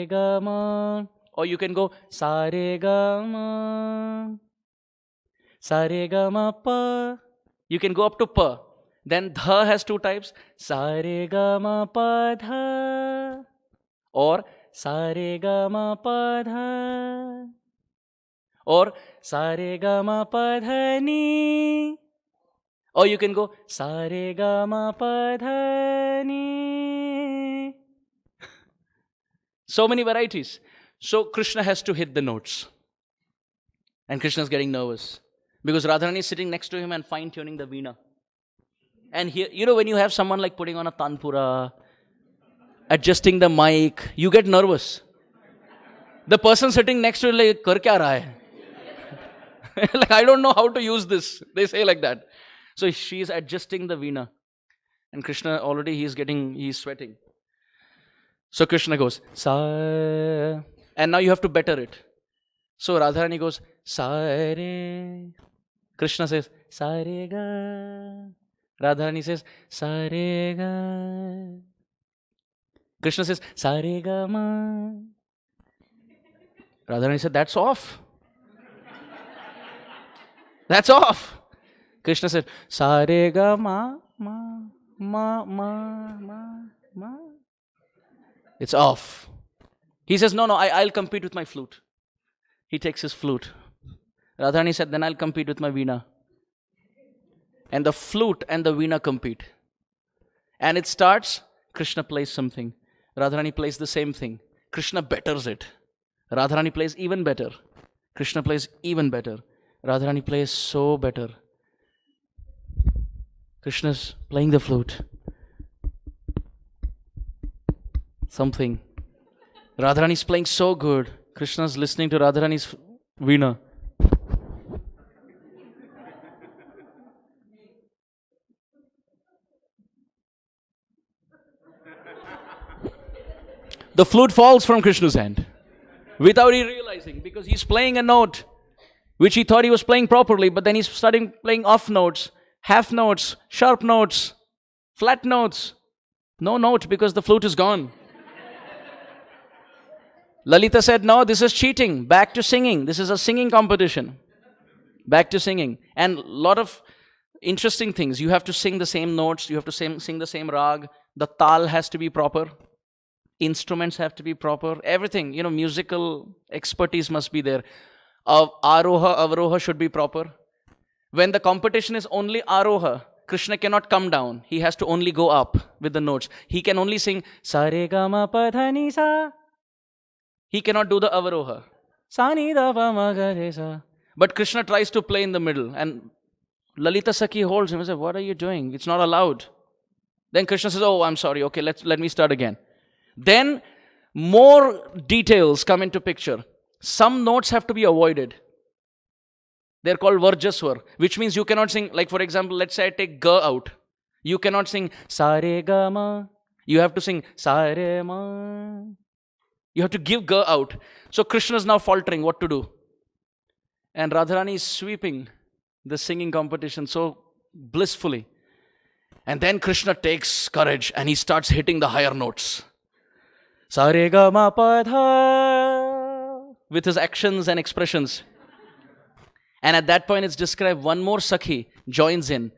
Speaker 3: ga ma, or you can go sa re ga ma pa. You can go up to pa. Then dha has two types, sa re ga ma pa dha, or sa re ga ma pa dha, or sa re ga ma pa dha ni. Or you can go sa re ga ma pa dha ni. So many varieties. So Krishna has to hit the notes. And Krishna is getting nervous. Because Radharani is sitting next to him and fine-tuning the veena. And here, when you have someone like putting on a tanpura, adjusting the mic, you get nervous. The person sitting next to you like, kar kya raha hai? Like, I don't know how to use this. They say like that. So she is adjusting the veena. And Krishna already, he's sweating. So Krishna goes, sa. And now you have to better it. So Radharani goes, sa re. Krishna says, sa re ga. Radharani says, sa re ga. Krishna says, sa re ga ma. Radharani said, that's off. That's off. Krishna said, sa re ga ma, ma. It's off. He says, no, I'll compete with my flute. He takes his flute. Radharani said, then I'll compete with my veena. And the flute and the veena compete. And it starts, Krishna plays something. Radharani plays the same thing. Krishna betters it. Radharani plays even better. Krishna plays even better. Radharani plays so better. Krishna's playing the flute. Something. Radharani's playing so good. Krishna's listening to Radharani's veena. The flute falls from Krishna's hand without he realizing, because he's playing a note which he thought he was playing properly, but then he's starting playing off notes, half notes, sharp notes, flat notes. No note because the flute is gone. Lalita said, no, this is cheating. Back to singing. This is a singing competition. Back to singing. And a lot of interesting things. You have to sing the same notes. You have to sing the same rag. The tal has to be proper. Instruments have to be proper. Everything, musical expertise must be there. Aroha, avroha should be proper. When the competition is only aroha, Krishna cannot come down. He has to only go up with the notes. He can only sing sa re ga ma pa dha ni sa. He cannot do the avaroha. Sa ni da pa ma ga re sa. But Krishna tries to play in the middle. And Lalita Sakhi holds him and says, what are you doing? It's not allowed. Then Krishna says, oh, I'm sorry. Okay, let me start again. Then more details come into picture. Some notes have to be avoided. They're called Varjaswar, which means you cannot sing, like for example, let's say I take ga out. You cannot sing sa re ga ma. You have to sing sa re ma. You have to give ga out. So Krishna is now faltering what to do. And Radharani is sweeping the singing competition so blissfully. And then Krishna takes courage and he starts hitting the higher notes. Sa re ga ma pa dha. With his actions and expressions. And at that point it's described one more Sakhi joins in.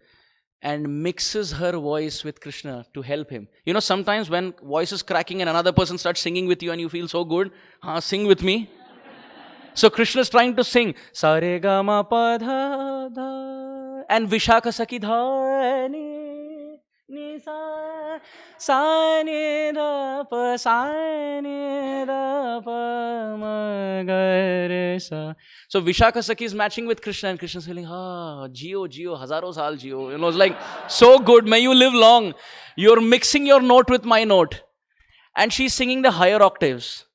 Speaker 3: and mixes her voice with Krishna to help him. You know, sometimes when voice is cracking and another person starts singing with you and you feel so good, sing with me. So Krishna is trying to sing sa re ga ma pa dha dha, and Vishakha Sakhi dha ni sa ni da pa ma ga re sa. So Vishakha Sakhi is matching with Krishna and Krishna is feeling, Jio, hazaro saal Jio. You know, it's like, so good, may you live long. You're mixing your note with my note. And she's singing the higher octaves.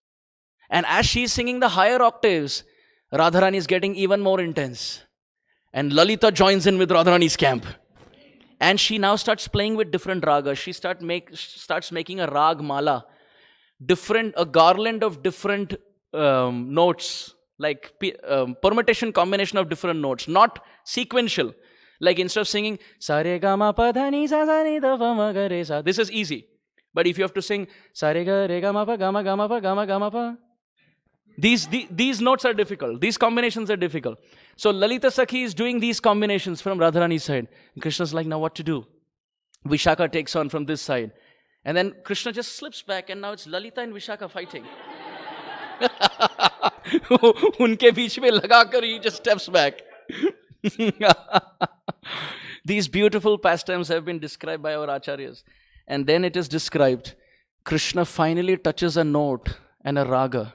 Speaker 3: And as she's singing the higher octaves, Radharani is getting even more intense. And Lalita joins in with Radharani's camp. And she now starts playing with different ragas. She starts making a rag mala. A garland of different notes. Like permutation combination of different notes. Not sequential. Like instead of singing, sa re ga ma pa dha ni sa ni da pa ma ga re sa. This is easy. But if you have to sing, sa re ga ma pa ga ma pa ga ma pa. These notes are difficult. These combinations are difficult. So Lalita Sakhi is doing these combinations from Radharani's side. And Krishna's like, now what to do? Vishakha takes on from this side. And then Krishna just slips back and now it's Lalita and Vishakha fighting. Unke beech mein laga kar he just steps back. These beautiful pastimes have been described by our acharyas. And then it is described, Krishna finally touches a note and a raga,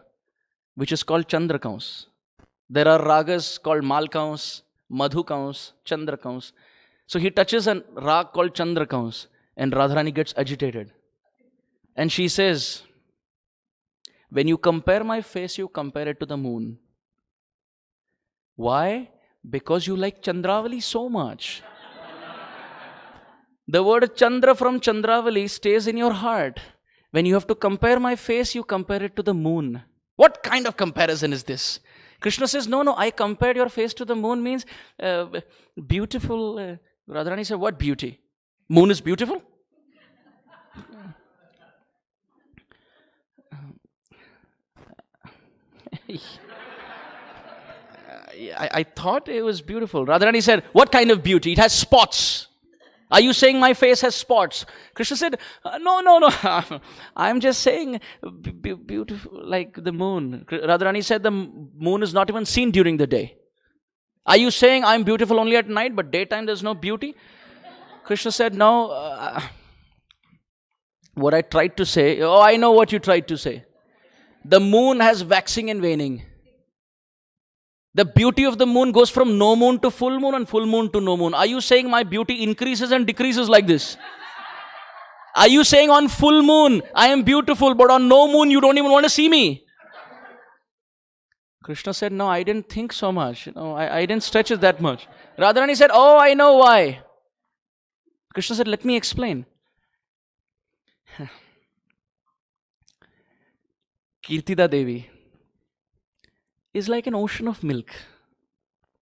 Speaker 3: which is called Chandrakaus. There are ragas called Malkaus, Madhukaus, Chandrakaus. So he touches a rag called Chandrakaus and Radharani gets agitated. And she says, when you compare my face, you compare it to the moon. Why? Because you like Chandravali so much. The word Chandra from Chandravali stays in your heart. When you have to compare my face, you compare it to the moon. What kind of comparison is this? Krishna says, no, I compared your face to the moon means beautiful. Radharani said, what beauty? Moon is beautiful? I thought it was beautiful. Radharani said, what kind of beauty? It has spots. Are you saying my face has spots? Krishna said, no. I'm just saying beautiful like the moon. Radharani said the moon is not even seen during the day. Are you saying I'm beautiful only at night, but daytime there's no beauty? Krishna said, no. What I tried to say, I know what you tried to say. The moon has waxing and waning. The beauty of the moon goes from no moon to full moon and full moon to no moon. Are you saying my beauty increases and decreases like this? Are you saying on full moon I am beautiful, but on no moon you don't even want to see me? Krishna said, no, I didn't think so much. I didn't stretch it that much. Radharani said, I know why. Krishna said, let me explain. Kirtida Devi is like an ocean of milk.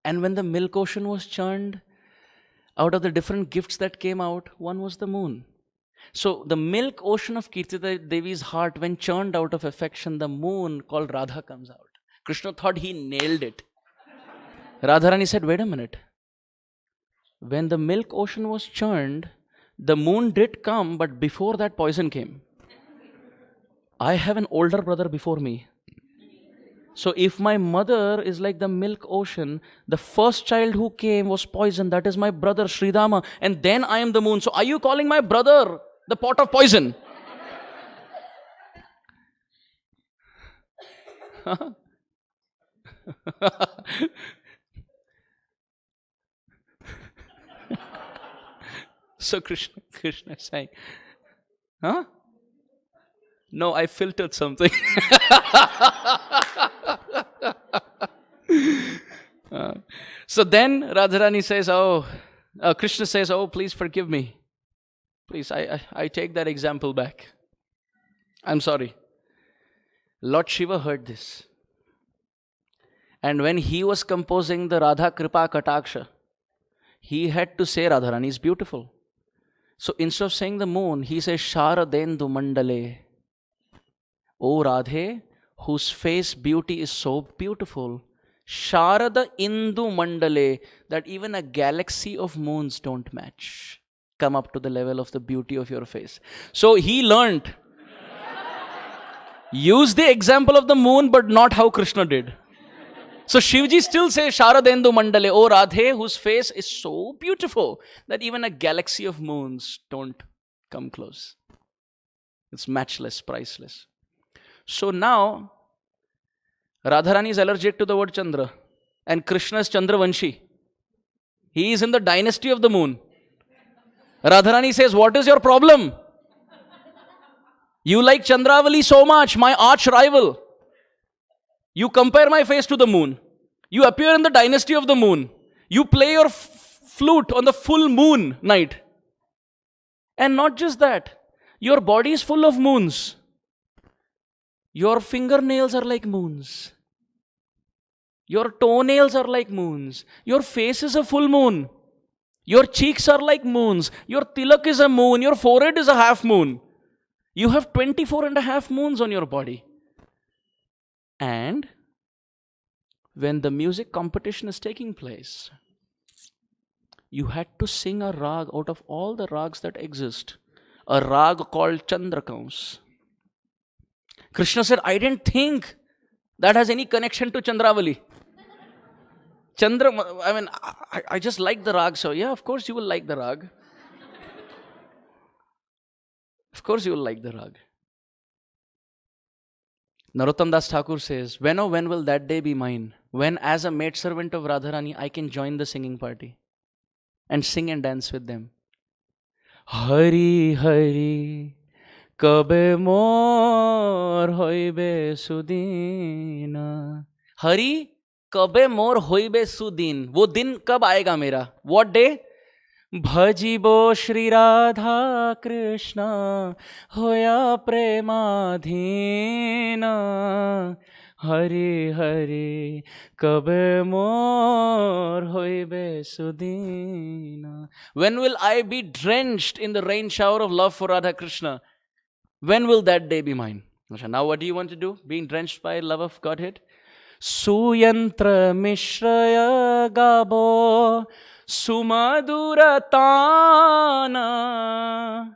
Speaker 3: And when the milk ocean was churned, out of the different gifts that came out, one was the moon. So the milk ocean of Kirtida Devi's heart, when churned out of affection, the moon called Radha comes out. Krishna thought he nailed it. Radharani said, wait a minute. When the milk ocean was churned, the moon did come, but before that poison came. I have an older brother before me. So if my mother is like the milk ocean, the first child who came was poison. That is my brother Sridama. And then I am the moon. So are you calling my brother the pot of poison? So Krishna is saying, no, I filtered something. So then Radharani says, Krishna says, please forgive me. Please, I take that example back. I'm sorry. Lord Shiva heard this. And when he was composing the Radha Kripa Kataksha, he had to say Radharani is beautiful. So instead of saying the moon, he says Sharadendu Mandale. O Radhe, whose face beauty is so beautiful, Sharada Indu Mandale, that even a galaxy of moons don't match. come up to the level of the beauty of your face. So he learned. Use the example of the moon, but not how Krishna did. So Shivji still says, Sharadendu Mandale, O Radhe, whose face is so beautiful that even a galaxy of moons don't come close. It's matchless, priceless. So now, Radharani is allergic to the word Chandra, and Krishna is Chandravanshi. He is in the dynasty of the moon. Radharani says, what is your problem? You like Chandravali so much, my arch rival. You compare my face to the moon. You appear in the dynasty of the moon. You play your flute on the full moon night. And not just that, your body is full of moons. Your fingernails are like moons. Your toenails are like moons. Your face is a full moon. Your cheeks are like moons. Your tilak is a moon. Your forehead is a half moon. You have 24 and a half moons on your body. And when the music competition is taking place, you had to sing a rag out of all the rags that exist. A rag called Chandrakams. Krishna said, I didn't think that has any connection to Chandravali. I just like the rag, so yeah, of course you will like the rag. Of course you will like the rag. Narottam Das Thakur says, when will that day be mine? When as a maidservant of Radharani, I can join the singing party and sing and dance with them. Hari Hari Kabe mor hoibe sudina. Hari Kabe mor hoibe sudin. Wo din kab aayega mera? What day? Bhajibo Shri Radha Krishna hoya premadhina. Hari Hari Kabe mor hoibe sudina. When will I be drenched in the rain shower of love for Radha Krishna? When will that day be mine? Now what do you want to do? Being drenched by love of Godhead? Suyantra Mishraya Gabo Sumaduratana.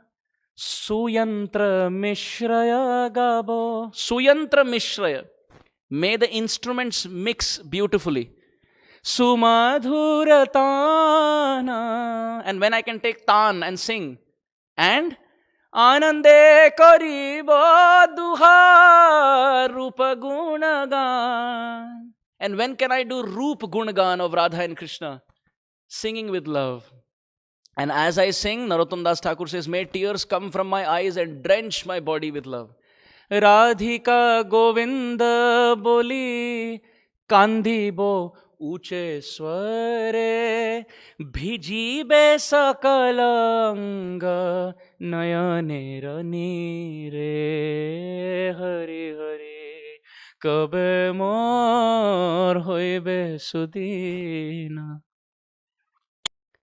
Speaker 3: Suyantra Mishraya Gabo. Suyantra Mishraya. May the instruments mix beautifully. Sumadhuratana. And when I can take tan and sing. And Anande karibo duha rupa gunagan. And when can I do Roop Gunagan of Radha and Krishna? Singing with love. And as I sing, Narottam Das Thakur says, may tears come from my eyes and drench my body with love. Radhika Govinda boli Kandibo Uche sware bhijibe sakalanga nayanera nire. Hari Hari Kabe mor hoibe sudina.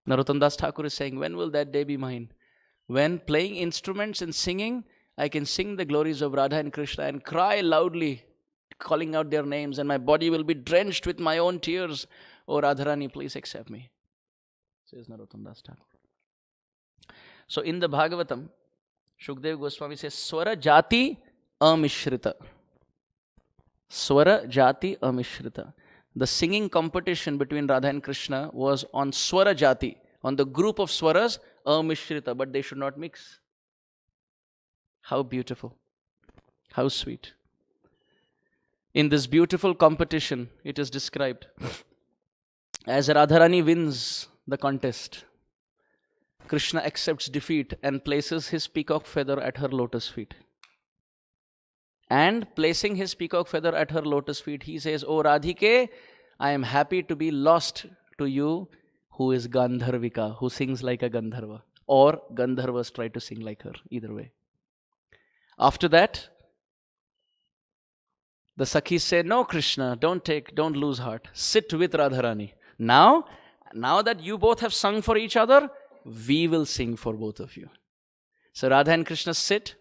Speaker 3: Narottam Das Thakur is saying, when will that day be mine? When playing instruments and singing, I can sing the glories of Radha and Krishna and cry loudly, calling out their names, and my body will be drenched with my own tears. Oh Radharani, please accept me, says Narottam Das Thakur. So in the Bhagavatam, Shukdev Goswami says, Swara Jati Amishrita. Swara Jati Amishrita. The singing competition between Radha and Krishna was on Swara Jati, on the group of Swaras, Amishrita, but they should not mix. How beautiful. How sweet. In this beautiful competition, it is described as Radharani wins the contest, Krishna accepts defeat and places his peacock feather at her lotus feet. And placing his peacock feather at her lotus feet, he says, O Radhike, I am happy to be lost to you, who is Gandharvika, who sings like a Gandharva. Or Gandharvas try to sing like her, either way. After that, the Sakhis say, no Krishna, don't lose heart. Sit with Radharani. Now that you both have sung for each other, we will sing for both of you. So Radha and Krishna sit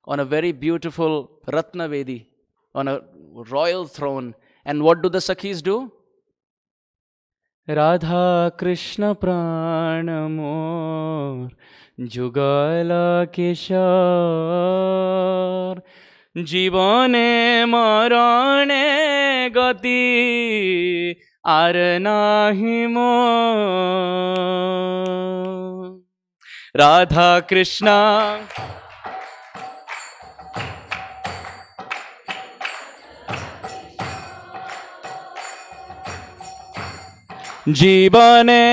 Speaker 3: on a very beautiful Ratna Vedi, on a royal throne. And what do the Sakhis do? Radha Krishna Pranamor যুগল কিশোর জীবনে মরণে গতি আর নাহি মোর। রাধা কৃষ্ণ জীবনে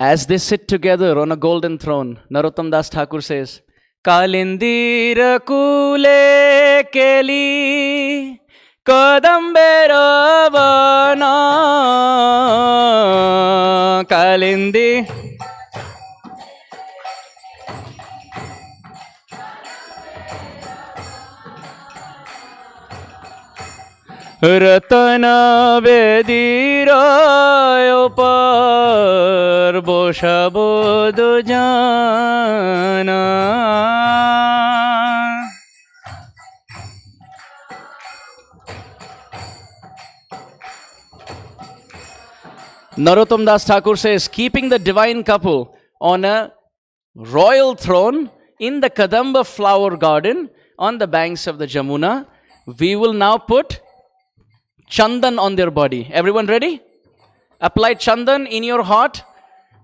Speaker 3: As they sit together on a golden throne, Narottam Das Thakur says, Kalindir kule keli kadambera vana Kalindi Ratna বেদির উপর বসাব দুজনা Narottam Das Thakur says, keeping the divine couple on a royal throne in the Kadamba flower garden on the banks of the Jamuna, we will now put Chandan on their body. Everyone ready? Apply Chandan in your heart.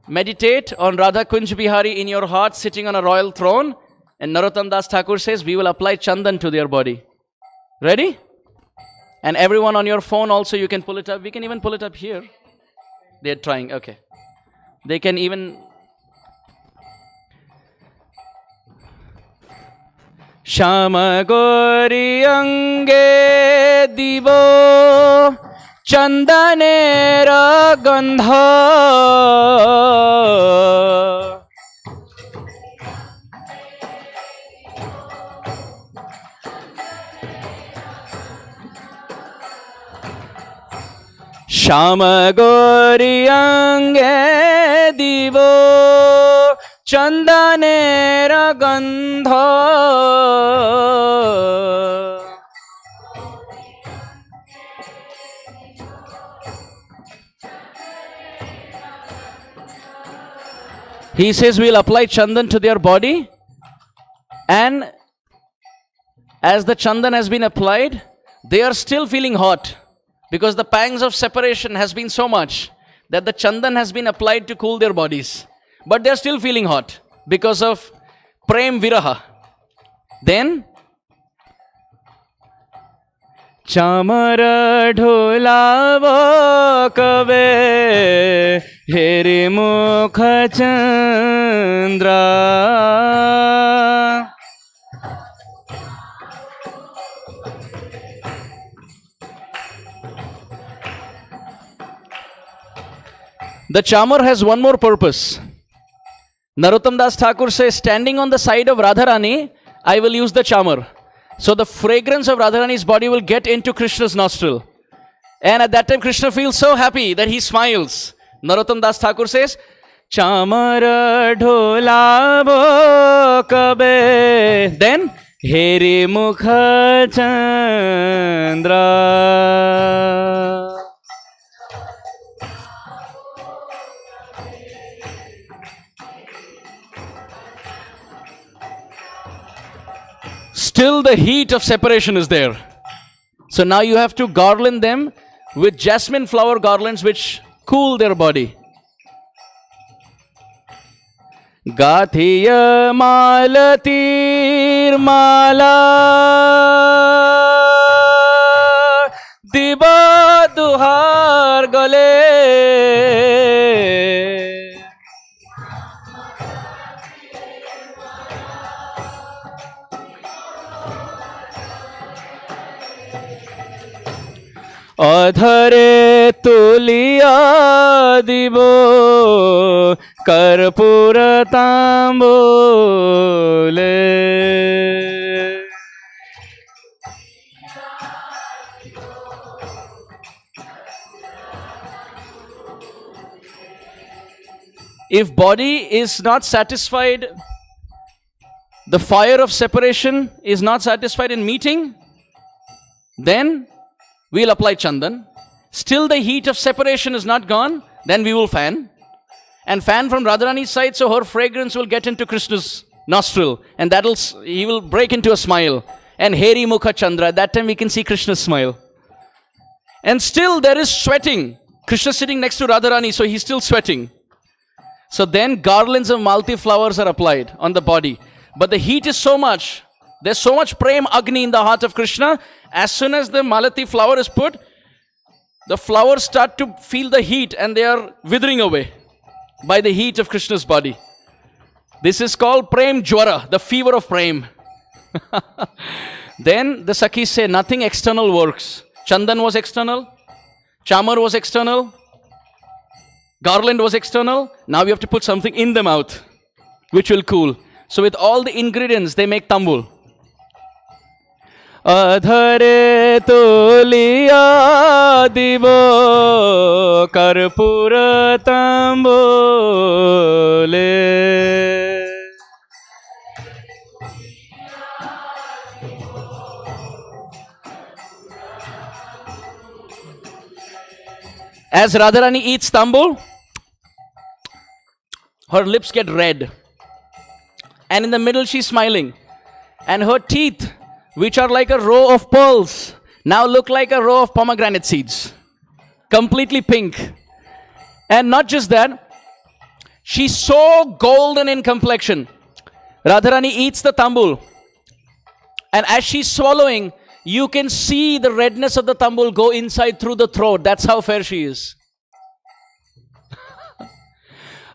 Speaker 3: Meditate on Radha Kunj Bihari in your heart, sitting on a royal throne. And Narottam Das Thakur says, we will apply Chandan to their body. Ready? And everyone on your phone also, you can pull it up. We can even pull it up here. They're trying. Okay. They can even... Shama Gori Ange Divo Chandanera Gandha Shama Gori Ange Divo Chandanera Gandha He says we'll apply Chandan to their body, and as the Chandan has been applied, they are still feeling hot because the pangs of separation has been so much that the Chandan has been applied to cool their bodies. But they are still feeling hot because of Prem Viraha. Then Chamara dholava kabe heri mukha chandra The chamar has one more purpose. Narottam Das Thakur says, standing on the side of Radharani, I will use the chamar. So the fragrance of Radharani's body will get into Krishna's nostril. And at that time, Krishna feels so happy that he smiles. Narottam Das Thakur says, Chamara dholavo kabe. Then, Heri mukha chandra. Still the heat of separation is there. So now you have to garland them with jasmine flower garlands which cool their body. Gathiya malatir mala diba duhar gale. Adhare tuliya dibo karpura tambole. If body is not satisfied, the fire of separation is not satisfied in meeting, Then we'll apply chandan. Still the heat of separation is not gone. Then we will fan. And fan from Radharani's side, so her fragrance will get into Krishna's nostril. And he will break into a smile. And Heri Mukha Chandra. At that time we can see Krishna's smile. And still there is sweating. Krishna sitting next to Radharani, so he's still sweating. So then garlands of Malti flowers are applied on the body. But the heat is so much. There's so much prem agni in the heart of Krishna. As soon as the Malati flower is put, the flowers start to feel the heat and they are withering away by the heat of Krishna's body. This is called prem jwara, the fever of prem. Then the Sakhis say nothing external works. Chandan was external. Chamar was external. Garland was external. Now we have to put something in the mouth, which will cool. So with all the ingredients, they make tambul. Adhare toliya divo karpura tambole. As Radharani eats tambul, her lips get red. And in the middle she's smiling. And her teeth, which are like a row of pearls, now look like a row of pomegranate seeds. Completely pink. And not just that, she's so golden in complexion. Radharani eats the tambul. And as she's swallowing, you can see the redness of the tambul go inside through the throat. That's how fair she is.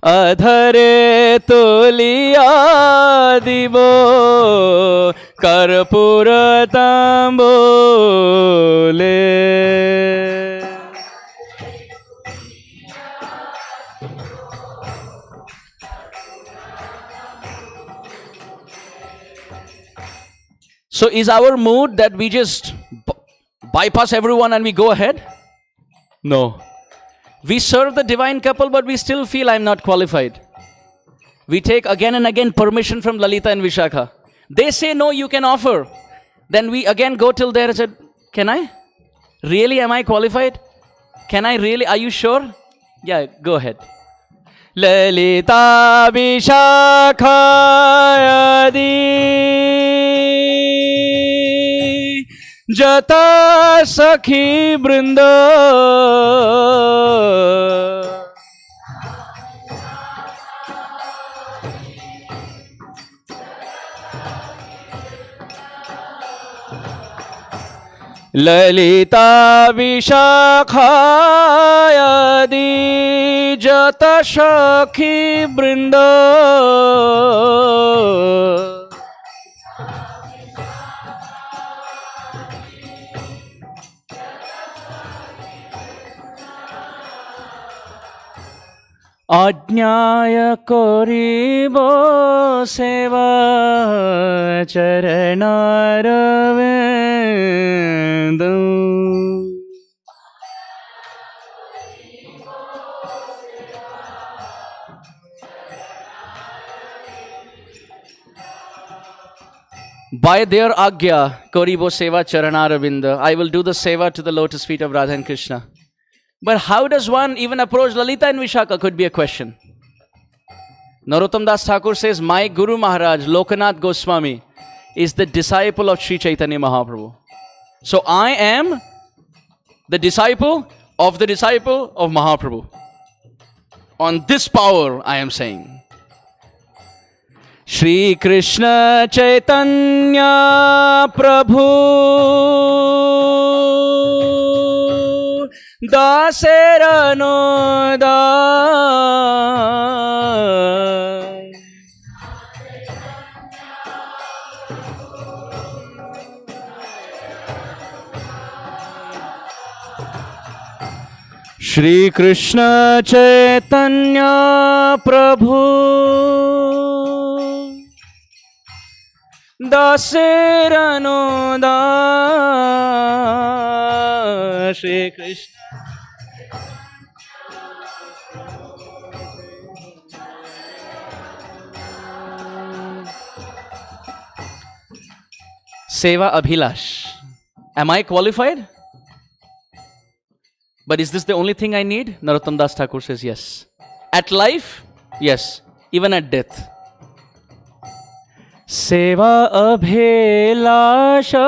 Speaker 3: Adhare toliya divo karpura tambole. So is our mood that we just bypass everyone and we go ahead? No. We serve the divine couple, but we still feel I'm not qualified. We take again and again permission from Lalita and Vishakha. They say, no, you can offer. Then we again go till there and said, can I? Really, am I qualified? Can I really? Are you sure? Yeah, go ahead. Lalita Vishakha Adi Jata Sakhi Brinda Lalita Vishakha Adi Jata Sakhi Brinda Ajnaya koribo seva charanaravindu. By their agya, koribo seva charanaravinda, I will do the seva to the lotus feet of Radha and Krishna. But how does one even approach Lalita and Vishakha could be a question. Narottam Das Thakur says, my Guru Maharaj, Lokanath Goswami, is the disciple of Sri Chaitanya Mahaprabhu. So I am the disciple of Mahaprabhu. On this power I am saying. Shri Krishna Chaitanya Prabhu Dāsa no Dāsa Shri Krishna Chaitanya Prabhu Dāsa no Dāsa Shri Krishna Seva Abhilash. Am I qualified? But is this the only thing I need? Narottam Das Thakur says yes. At life, yes. Even at death. Seva abhilasha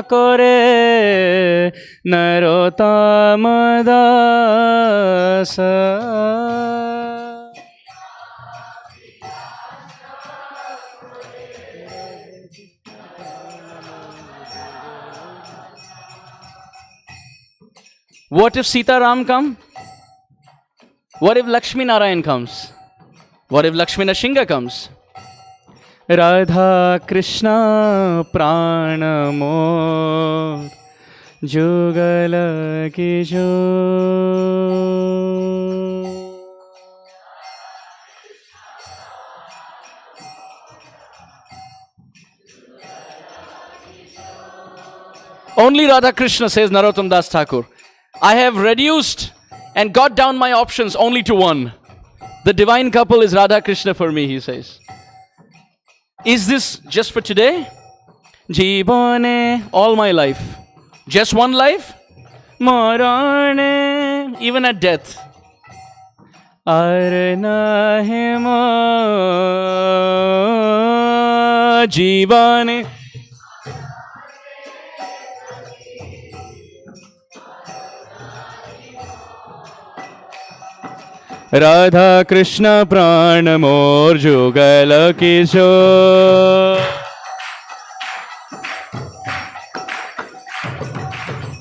Speaker 3: kore Narottam Dāsa. What if Sita Ram come? What if Lakshmi Narayan comes? What if Lakshmi Nashinga comes? Radha Krishna Pranamor Jugal Kishore. Only Radha Krishna, says Narottam Das Thakur. I have reduced and got down my options only to one. The divine couple is Radha Krishna for me, he says. Is this just for today? Jeevane, all my life. Just one life? Marane, even at death. Arnahima Jeevane. Radha Krishna Pranamor Jugal Kishore.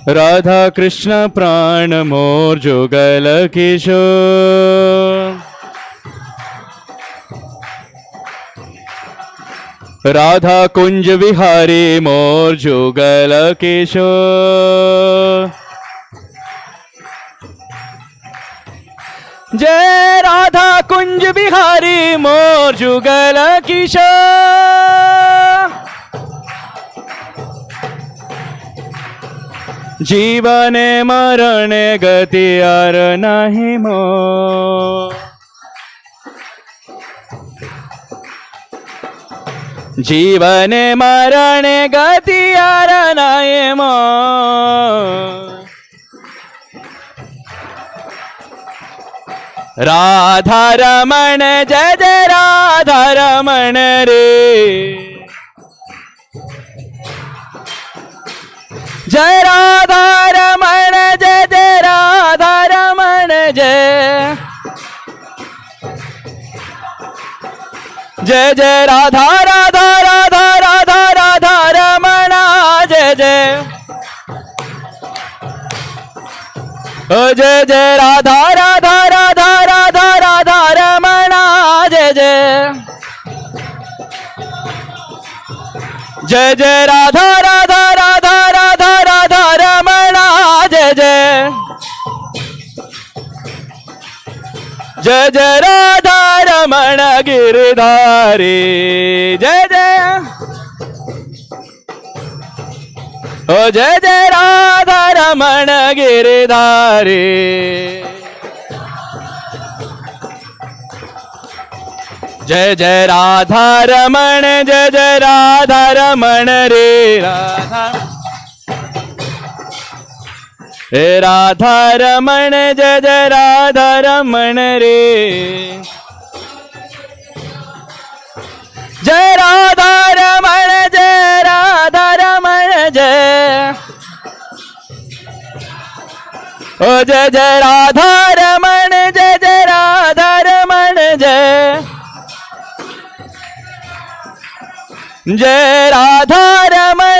Speaker 3: Radha Krishna Pranamor Jugal Kishore. Radha Kunj Vihari Mor Jugal Kishore. जय राधा कुंज बिहारी मोर जुगल किशोर. जीवने मरणे गति और नहीं मोर. जीवने मरणे गति और नहीं मोर. राधा रमण जय जय राधा रमण रे. जय राधा रमण जय जय राधा रमण जय. जय जय राधा राधा राधा राधा राधा रमण जय जय. जय जय राधा राधा राधा राधा राधा रमण जय जय. जय जय राधा राधा राधा राधा राधा रमण जय जय. जय जय राधा रमण गिरधारी जय जय. ओ जय जय राधा रमण गिरधारी. जय जय राधा रमण जय जय राधा रमण रे. राधा हे राधा रमण जय जय राधा रमण रे. जय राधा रमण जय राधा रमण जय. ओ जय जय राधा रमण जय जय राधा रमण जय. जय राधा रमण